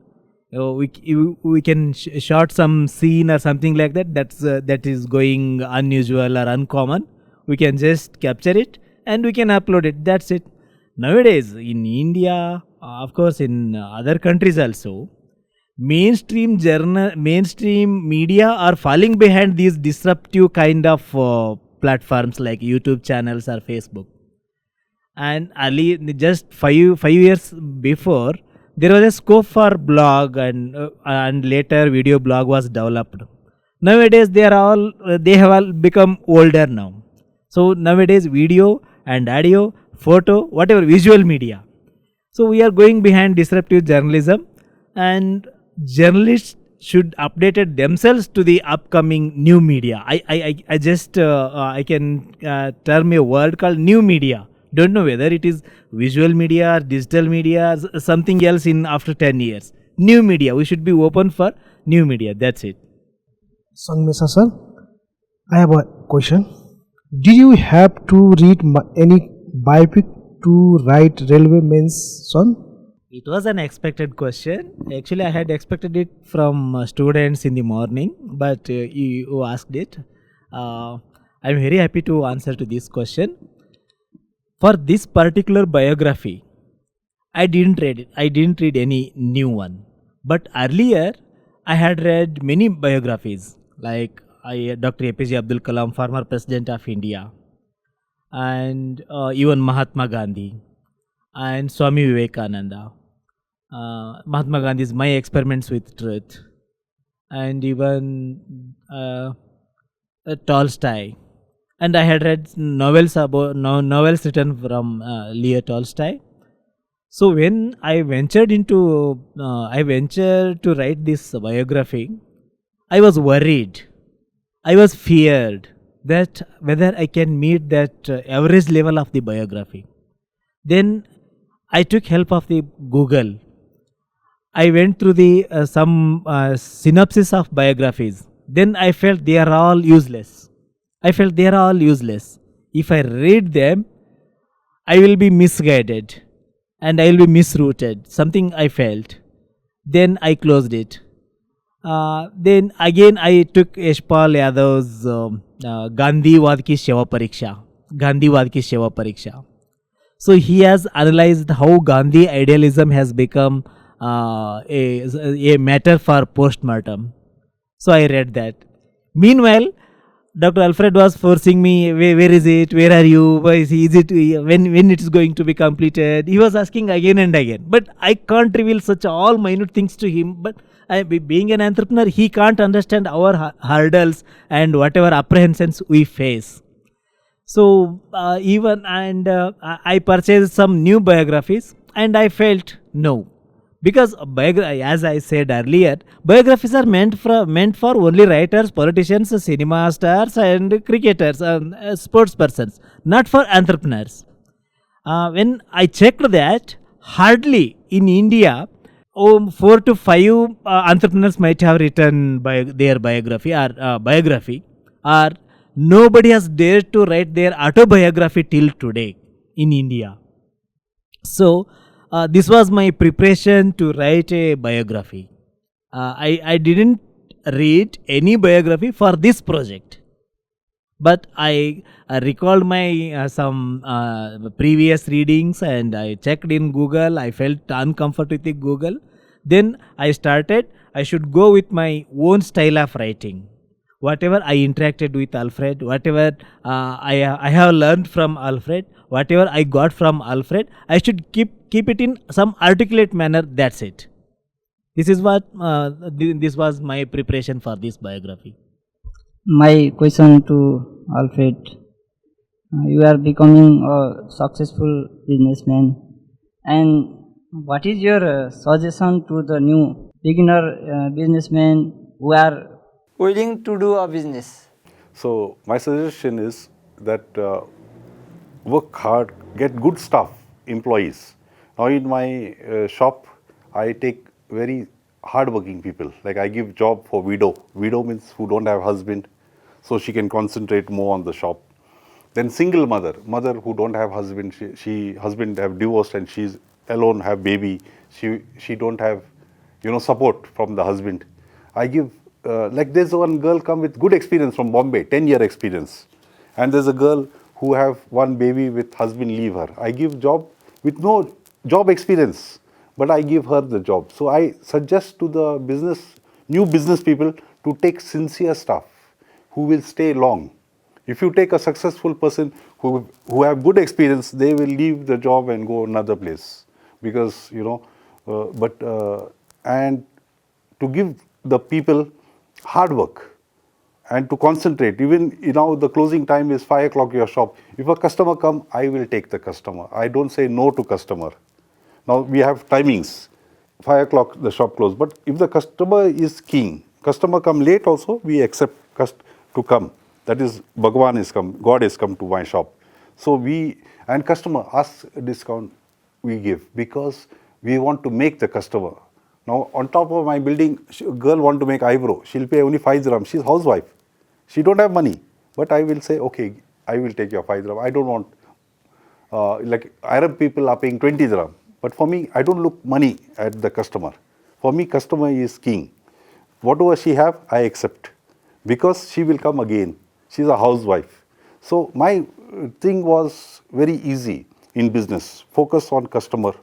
Speaker 2: we can shot some scene or something like that. That is going unusual or uncommon. We can just capture it and we can upload it. That's it. Nowadays in India, of course in other countries also, mainstream media are falling behind these disruptive kind of platforms like YouTube channels or Facebook. And early, just five years before, there was a scope for blog, and later video blog was developed. Nowadays they have all become older now. So nowadays video and audio, photo, whatever visual media. So we are going behind disruptive journalism, and journalists should update themselves to the upcoming new media. I just I can term a word called new media. Don't know whether it is visual media or digital media or something else in after 10 years. New media. We should be open for new media. That's it.
Speaker 7: Shangamesh sir, I have a question. Did you have to read any biopic to write Railway Men's Son?
Speaker 2: It was an expected question. Actually, I had expected it from students in the morning, but you asked it. I'm very happy to answer to this question. For this particular biography, I didn't read it. I didn't read any new one. But earlier, I had read many biographies, like Dr. APJ Abdul Kalam, former President of India, and even Mahatma Gandhi, and Swami Vivekananda. Mahatma Gandhi's My Experiments with Truth, and even Tolstoy. And I had read novels written from Leo Tolstoy. So when I ventured to write this biography, I was worried. I was feared that whether I can meet that average level of the biography. Then I took help of the Google. I went through the some synopsis of biographies. Then I felt they are all useless. If I read them, I will be misguided and I will be misrouted. Something I felt. Then I closed it. Then again I took Yashpal Yadav's Gandhiwad ki Seva Pariksha. So he has analyzed how Gandhi idealism has become a matter for post-mortem. So I read that. Meanwhile, Dr. Alfred was forcing me, where is it? Where are you? Is it when it is going to be completed? He was asking again and again. But I can't reveal such all minute things to him. But being an entrepreneur, he can't understand our hurdles and whatever apprehensions we face. So I purchased some new biographies, and I felt no. Because as I said earlier, biographies are meant for only writers, politicians, cinema stars, and cricketers, sports persons, not for entrepreneurs. When I checked that, hardly in India, 4 to 5 entrepreneurs might have written their biography, or nobody has dared to write their autobiography till today in India. So this was my preparation to write a biography. I didn't read any biography for this project, but I recalled my some previous readings, and I checked in Google. I felt uncomfortable with the Google. Then I should go with my own style of writing. Whatever I interacted with Alfred, whatever I have learned from Alfred, whatever I got from Alfred, I should keep it in some articulate manner. That's it. This is what this was my preparation for this biography.
Speaker 8: My question to Alfred: you are becoming a successful businessman, and what is your suggestion to the new beginner businessmen who are
Speaker 9: willing to do a business?
Speaker 1: So my suggestion is that work hard, get good staff, employees. Now in my shop, I take very hardworking people. Like I give job for widow. Widow means who don't have husband, so she can concentrate more on the shop. Then single mother, mother who don't have husband, she husband have divorced and she's alone, have baby. She don't have, support from the husband. I give like there's one girl come with good experience from Bombay, 10-year experience, and there's a girl who have one baby with husband leave her. I give job with no job experience, but I give her the job. So I suggest to the new business people to take sincere staff who will stay long. If you take a successful person who have good experience, they will leave the job and go another place because and to give the people hard work and to concentrate. Even the closing time is 5 o'clock your shop. If a customer come, I will take the customer. I don't say no to customer. Now we have timings. 5 o'clock the shop close. But if the customer is king, customer come late also, we accept to come. That is, Bhagwan is come, God is come to my shop. So and customer asks a discount, we give because we want to make the customer. Now on top of my building, girl want to make eyebrow. She'll pay only 5 dirham. She's housewife. She don't have money. But I will say, okay, I will take your 5 dirham. I don't want, like Arab people are paying 20 dirham. But for me, I don't look money at the customer. For me, customer is king. Whatever she have, I accept because she will come again. She's a housewife. So my thing was very easy in business. Focus on customer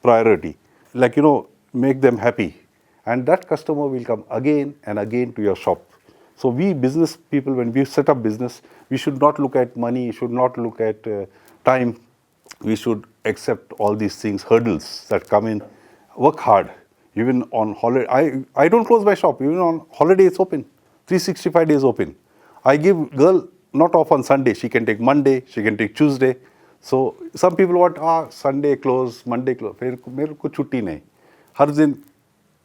Speaker 1: priority. Like, make them happy. And that customer will come again and again to your shop. So we business people, when we set up business, we should not look at money, should not look at time. We should accept all these things, hurdles that come in. Work hard. Even on holiday, I don't close my shop. Even on holiday, it's open. 365 days open. I give girl not off on Sunday. She can take Monday, she can take Tuesday. So some people want, Sunday close, Monday close. मेरे को छुट्टी नहीं. हर दिन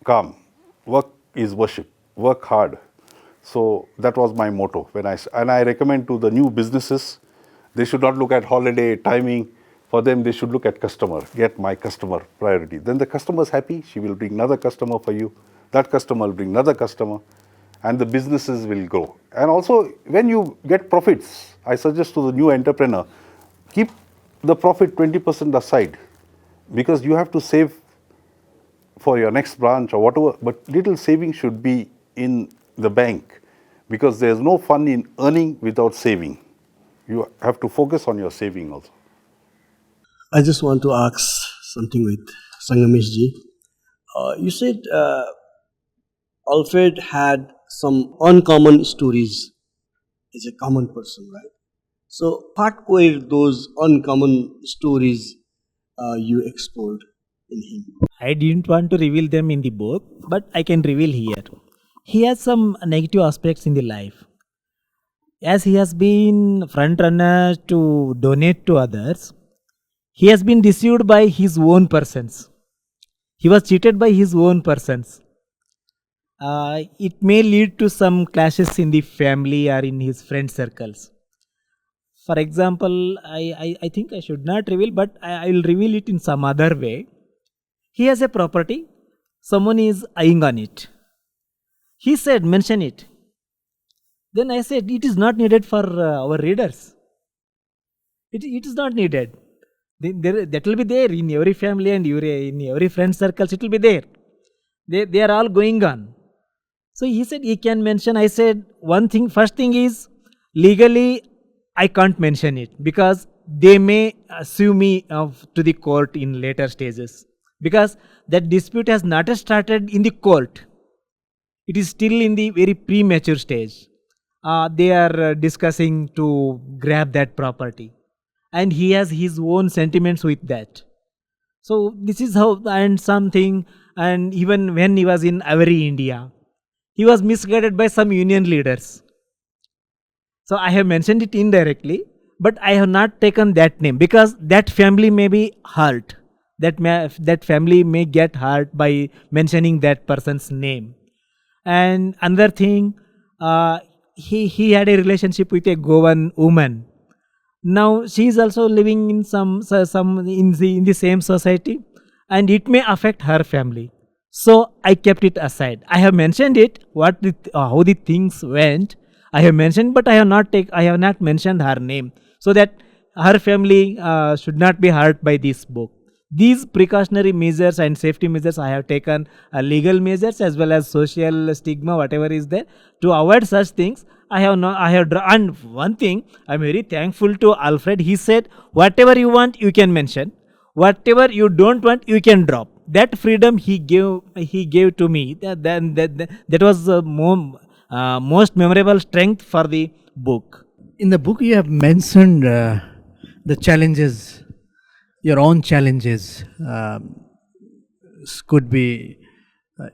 Speaker 1: काम. Work is worship. Work hard. So that was my motto. And I recommend to the new businesses, they should not look at holiday, timing. For them, they should look at customer. Get my customer priority. Then the customer is happy. She will bring another customer for you. That customer will bring another customer. And the businesses will grow. And also, when you get profits, I suggest to the new entrepreneur, keep the profit 20% aside because you have to save for your next branch or whatever, but little saving should be in the bank because there's no fun in earning without saving. You have to focus on your saving also.
Speaker 5: I just want to ask something with Shangamesh ji. You said Alfred had some uncommon stories as a common person, right? So what were those uncommon stories you explored in him?
Speaker 2: I didn't want to reveal them in the book, but I can reveal here. He has some negative aspects in the life. As he has been front runner to donate to others, he has been deceived by his own persons. He was cheated by his own persons. It may lead to some clashes in the family or in his friend circles. For example, I think I should not reveal, but I will reveal it in some other way. He has a property, someone is eyeing on it. He said, mention it. Then I said, it is not needed for our readers. It is not needed. That will be there in every family and in every friend circles, it will be there. They are all going on. So he said he can mention. I said first thing is legally I can't mention it because they may sue me to the court in later stages because that dispute has not started in the court. It is still in the very premature stage. They are discussing to grab that property and he has his own sentiments with that. So this is how, and something, and even when he was in Avery, India, he was misguided by some union leaders. So I have mentioned it indirectly, but I have not taken that name because that family may be hurt. That family may get hurt by mentioning that person's name. And another thing, he had a relationship with a Goan woman. Now she is also living in some in the same society, and it may affect her family. So I kept it aside. I have mentioned it, how the things went. I have mentioned, but I have not mentioned her name, so that her family should not be hurt by this book. These precautionary measures and safety measures I have taken, legal measures as well as social stigma, whatever is there, to avoid such things. And one thing, I'm very thankful to Alfred. He said, whatever you want, you can mention. Whatever you don't want, you can drop. That freedom he gave to me. That was the most memorable strength for the book.
Speaker 4: In the book, you have mentioned the challenges, your own challenges. Could be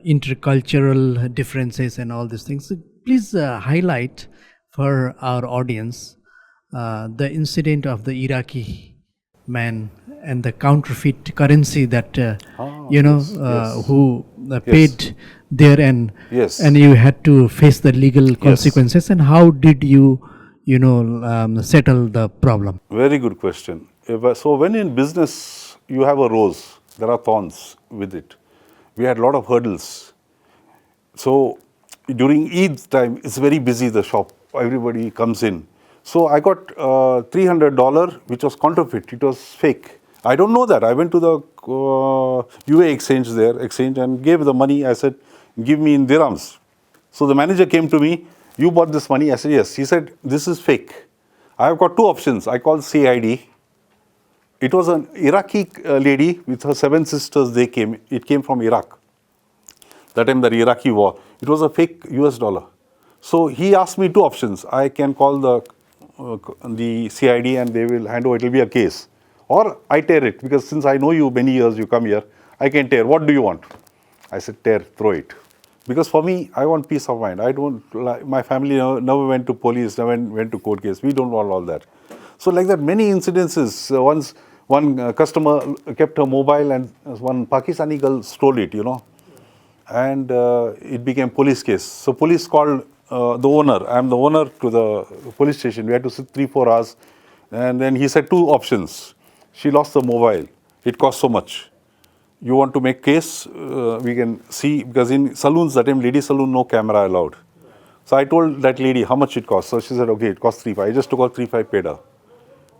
Speaker 4: intercultural differences and all these things. So please highlight for our audience the incident of the Iraqi man and the counterfeit currency that who paid there, and and you had to face the legal consequences. And how did you settle the problem?
Speaker 1: Very good question. So when in business you have a rose, there are thorns with it. We had a lot of hurdles. So during Eid time, it's very busy, the shop. Everybody comes in. So I got $300, which was counterfeit. It was fake. I don't know that. I went to the UA exchange and gave the money. I said, give me in dirhams. So the manager came to me, you bought this money? I said, yes. He said, this is fake. I have got two options. I called CID. It was an Iraqi lady with her 7 sisters. They came. It came from Iraq. That time, the Iraqi war. It was a fake US dollar. So he asked me two options. I can call the CID and they will hand over. It will be a case. Or I tear it, because since I know you many years, you come here, I can tear. What do you want? I said, tear, throw it. Because for me, I want peace of mind. I don't, my family never went to police, never went to court case. We don't want all that. So like that, many incidences. Once one customer kept her mobile and one Pakistani girl stole it, and it became police case. So police called the owner. I am the owner to the police station. We had to sit 3-4 hours. And then he said two options. She lost the mobile. It cost so much. You want to make case? We can see, because in saloons, that time lady saloon, no camera allowed. So I told that lady how much it cost. So she said, okay, it cost 3,500. I just took out 3,500, paid her.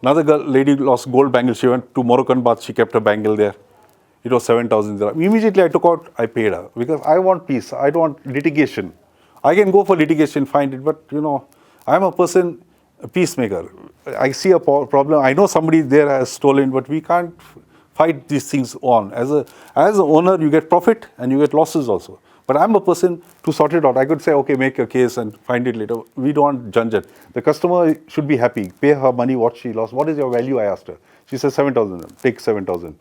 Speaker 1: Another lady lost gold bangle. She went to Moroccan bath. She kept her bangle there. It was 7,000 dirham. Immediately I took out, I paid her, because I want peace. I don't want litigation. I can go for litigation, find it, but I'm a person, a peacemaker. I see a problem. I know somebody there has stolen, but we can't fight these things on. As an owner, you get profit and you get losses also. But I'm a person to sort it out. I could say, okay, make a case and find it later. We don't want janjat. The customer should be happy. Pay her money, what she lost. What is your value? I asked her. She said 7,000. Take 7,000.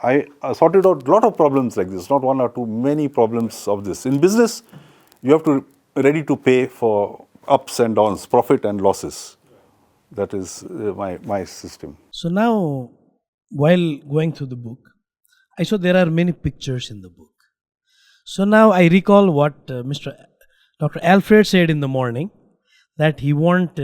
Speaker 1: I sorted out a lot of problems like this, not one or two, many problems of this. In business, you have to ready to pay for ups and downs, profit and losses. That is my system.
Speaker 3: So now, while going through the book, I saw there are many pictures in the book. So now I recall what Dr. Alfred said in the morning, that he want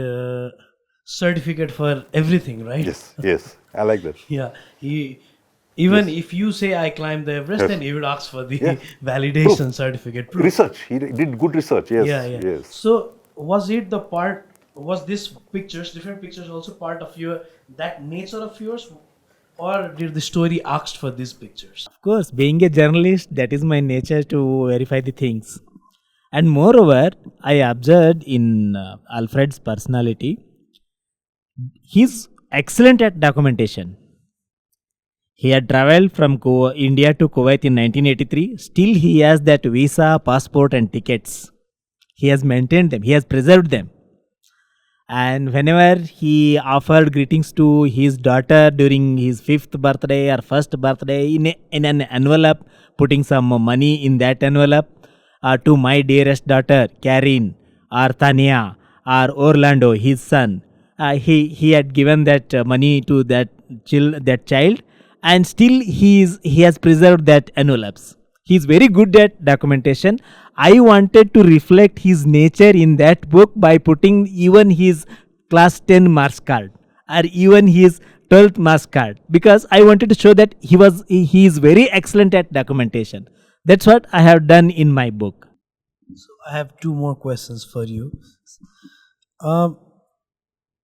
Speaker 3: certificate for everything, right?
Speaker 1: Yes, I like that.
Speaker 3: Yeah, if you say I climbed the Everest, then he would ask for the validation certificate. Proof.
Speaker 1: Research. He did good research. Yes. Yes.
Speaker 3: So was this pictures, different pictures, also part of that nature of yours, or did the story asked for these pictures?
Speaker 2: Of course, being a journalist, that is my nature to verify the things. And moreover, I observed in Alfred's personality, he's excellent at documentation. He had traveled from India to Kuwait in 1983. Still, he has that visa, passport and tickets. He has maintained them. He has preserved them. And whenever he offered greetings to his daughter during his 5th birthday or 1st birthday in an envelope, putting some money in that envelope, to my dearest daughter, Karin, or Tania, or Orlando, his son, he had given that money to that child. And still he has preserved that envelopes. He is very good at documentation. I wanted to reflect his nature in that book by putting even his class 10 marks card or even his 12th marks card, because I wanted to show that he is very excellent at documentation. That's what I have done in my book.
Speaker 3: So I have two more questions for you.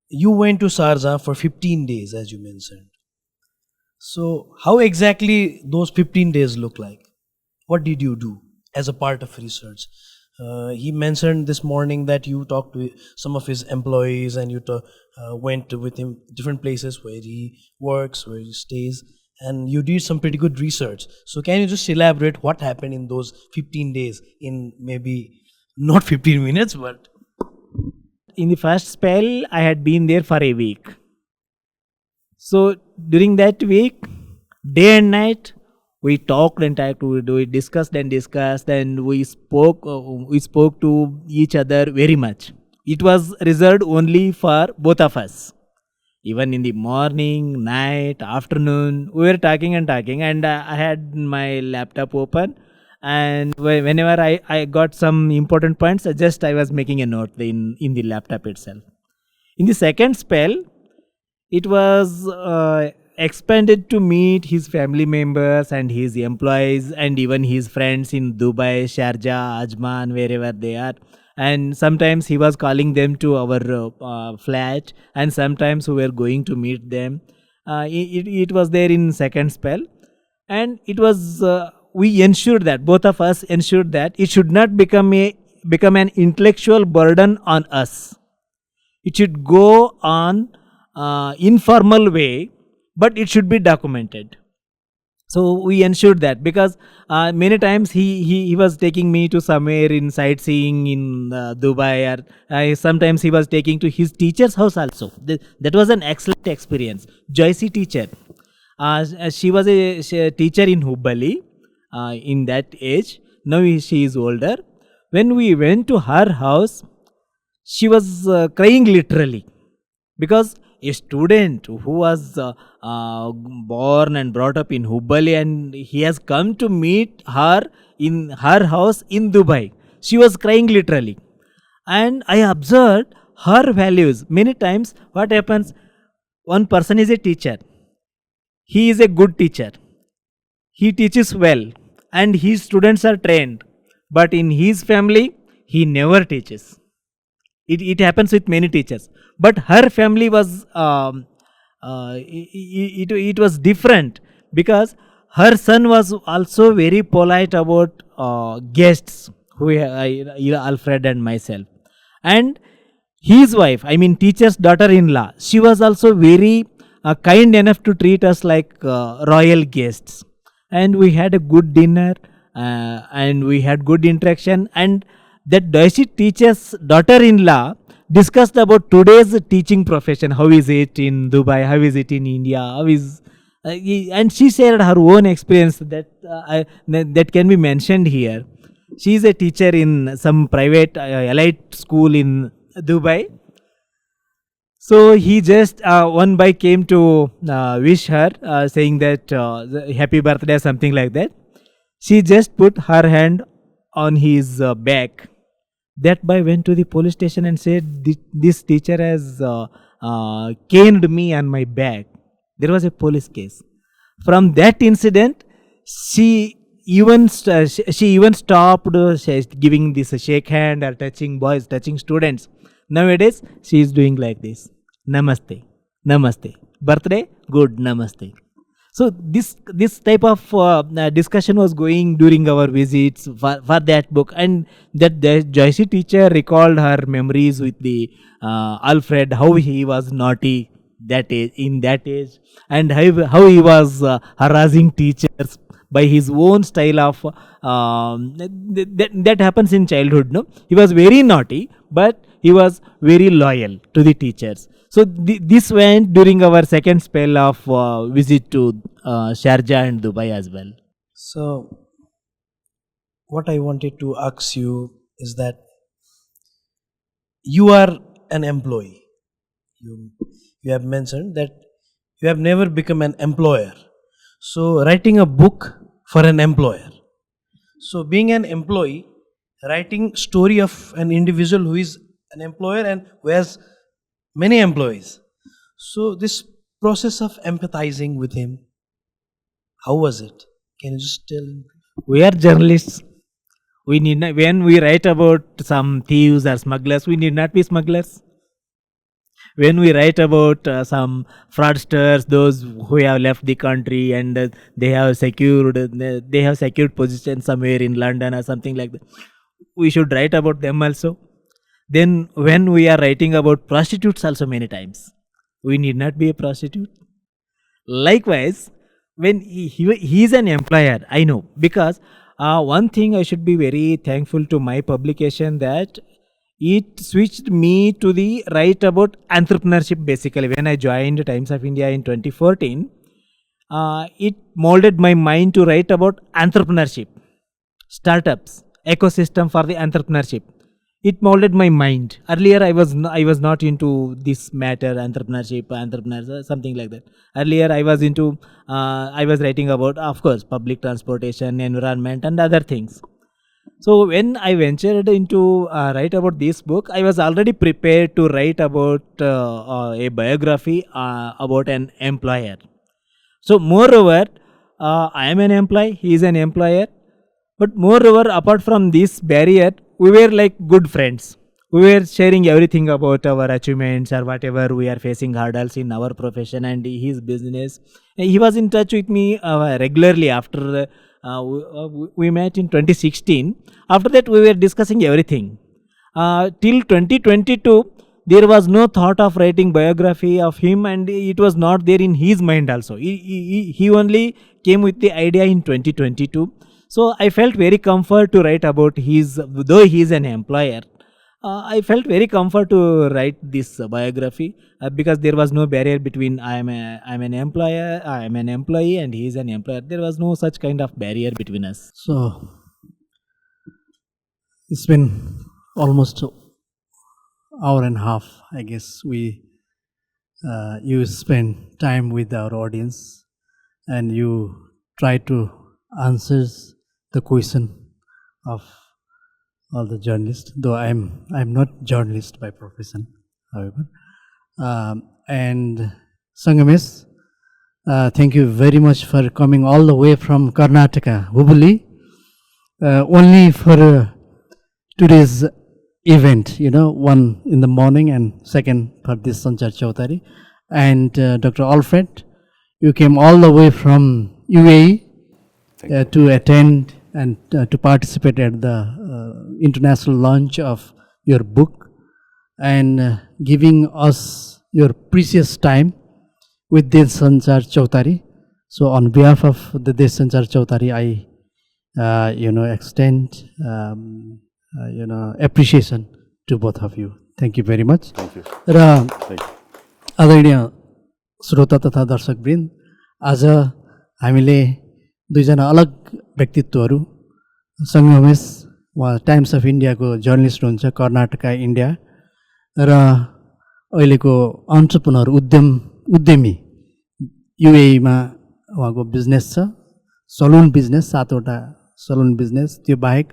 Speaker 3: You went to Sharjah for 15 days, as you mentioned. So how exactly those 15 days look like? What did you do as a part of research? He mentioned this morning that you talked to some of his employees and you went with him different places where he works, where he stays, and you did some pretty good research. So can you just elaborate what happened in those 15 days in maybe not 15 minutes, but
Speaker 2: In the first spell, I had been there for a week. So during that week, day and night, we talked and talked, we discussed and discussed, and we spoke to each other very much. It was reserved only for both of us. Even in the morning, night, afternoon, we were talking and talking, and I had my laptop open, and whenever I got some important points, I was making a note in the laptop itself. In the second spell, it was expanded to meet his family members and his employees and even his friends in Dubai, Sharjah, Ajman, wherever they are. And sometimes he was calling them to our flat, and sometimes we were going to meet them. It was there in second spell, and it was we ensured that both of us ensured that it should not become an intellectual burden on us. It should go on informal way, but it should be documented. So we ensured that, because many times he was taking me to somewhere in sightseeing in Dubai, or sometimes he was taking to his teacher's house also. That was an excellent experience. Joycey teacher, she was a teacher in Hubballi in that age. Now she is older. When we went to her house, she was crying literally, because a student who was born and brought up in Hubballi, and he has come to meet her in her house in Dubai. She was crying literally. And I observed her values. Many times what happens, one person is a teacher. He is a good teacher. He teaches well and his students are trained. But in his family, he never teaches. It happens with many teachers, but her family was it was different, because her son was also very polite about guests, Alfred and myself, and his wife, I mean teacher's daughter-in-law, she was also very kind enough to treat us like royal guests, and we had a good dinner, and we had good interaction. And that Doishi teacher's daughter-in-law discussed about today's teaching profession. How is it in Dubai? How is it in India? How is and she shared her own experience that can be mentioned here. She is a teacher in some private elite school in Dubai. So he just one by came to wish her, saying that happy birthday, something like that. She just put her hand on his back. That boy went to the police station and said, this teacher has caned me on my back. There was a police case. From that incident, she even stopped giving this shake hand or touching boys, touching students. Nowadays, she is doing like this. Namaste. Namaste. Birthday? Good. Namaste. So this type of discussion was going during our visits for that book, and that the Joycey teacher recalled her memories with the Alfred, how he was naughty in that age, and how he was harassing teachers by his own style of that happens in childhood. No, he was very naughty, but he was very loyal to the teachers. So this went during our second spell of visit to Sharjah and Dubai as well.
Speaker 3: So what I wanted to ask you is that you are an employee. You have mentioned that you have never become an employer. So writing a book for an employer. So being an employee, writing story of an individual who is an employer and who has many employees. So this process of empathizing with him, how was it? Can you just tell him?
Speaker 2: We are journalists. We need not, when we write about some thieves or smugglers, we need not be smugglers. When we write about some fraudsters, those who have left the country and they have secured position somewhere in London or something like that, we should write about them also. Then when we are writing about prostitutes also many times, we need not be a prostitute. Likewise, when he is an employer, I know, because one thing I should be very thankful to my publication, that it switched me to the write about entrepreneurship. Basically, when I joined Times of India in 2014, it molded my mind to write about entrepreneurship, startups, ecosystem for the entrepreneurship. It molded my mind. Earlier, I was not into this matter, entrepreneurs, something like that. Earlier, I was writing about, of course, public transportation, environment, and other things. So when I ventured into write about this book, I was already prepared to write about a biography about an employer. So moreover, I am an employee, he is an employer. But moreover, apart from this barrier, we were like good friends. We were sharing everything about our achievements or whatever we are facing hurdles in our profession and his business. He was in touch with me regularly after we met in 2016. After that, we were discussing everything. Till 2022, there was no thought of writing biography of him, and it was not there in his mind also. He only came with the idea in 2022. So I felt very comfort to write about though he is an employer, I felt very comfort to write this biography because there was no barrier between I'm an employee and he is an employer. There was no such kind of barrier between us.
Speaker 4: So it's been almost an hour and a half, I guess. You spend time with our audience and you try to answer the question of all the journalists, though I'm not journalist by profession, however. And Shangamesh, thank you very much for coming all the way from Karnataka, Hubli, only for today's event, one in the morning and second for Deshsanchar Chautari. And Dr. Alfred, you came all the way from UAE to attend and to participate at the international launch of your book and giving us your precious time with Deshsanchar Chautari. So on behalf of the Deshsanchar Chautari, I extend appreciation to both of you. Thank you very much.
Speaker 1: Thank you.
Speaker 4: Thank you. आदरणीय श्रोता तथा दर्शकवृन्द, आज हामीले दुईजना अलग व्यक्तित्वहरू, संगमेश उहाँ times of इन्डियाको journalist हुनुहुन्छ कर्नाटका इन्डिया र अहिलेको अन्टरप्रेन्योर उद्यमी युएईमा उहाँको बिजनेस छ, सलुन बिजनेस, 7वटा सलुन बिजनेस, त्यो बाहेक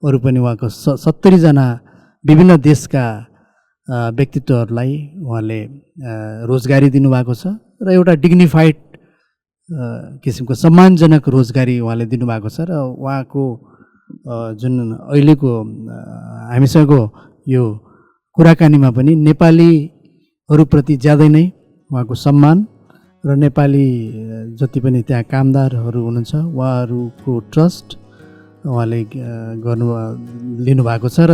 Speaker 4: अरू पनि उहाँको 70 जना विभिन्न देशका व्यक्तित्वहरूलाई उहाँले रोजगारी दिनुभएको छ र एउटा डिग्निफाइड किसिमको सम्मानजनक रोजगारी उहाँले दिनुभएको छ र उहाँको जुन अहिलेको हामीसँगको यो कुराकानीमा पनि नेपालीहरूप्रति ज्यादै नै उहाँको सम्मान र नेपाली जति पनि त्यहाँ कामदारहरू हुनुहुन्छ उहाँहरूको ट्रस्ट उहाँले लिनुभएको छ र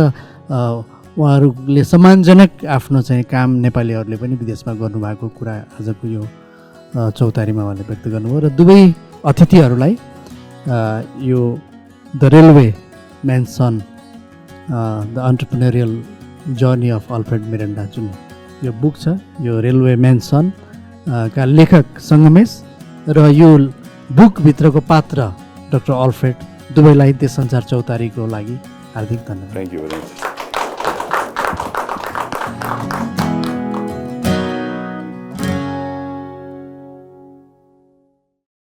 Speaker 4: उहाँहरूले सम्मानजनक आफ्नो चाहिँ काम नेपालीहरूले पनि विदेशमा गर्नुभएको कुरा आजको यो चौतारीमा उहाँले व्यक्त गर्नुभयो र दुवै अतिथिहरूलाई यो the railway man's son the entrepreneurial journey of Alfred Miranda जुन यो बुक छ, यो रेलवे म्यान्स सन का लेखक संगमेश र यो बुकभित्रको पात्र डाक्टर अल्फ्रेड, दुवैलाई देशसञ्चार चौतारीको लागि हार्दिक धन्यवाद।
Speaker 1: Thank you very much.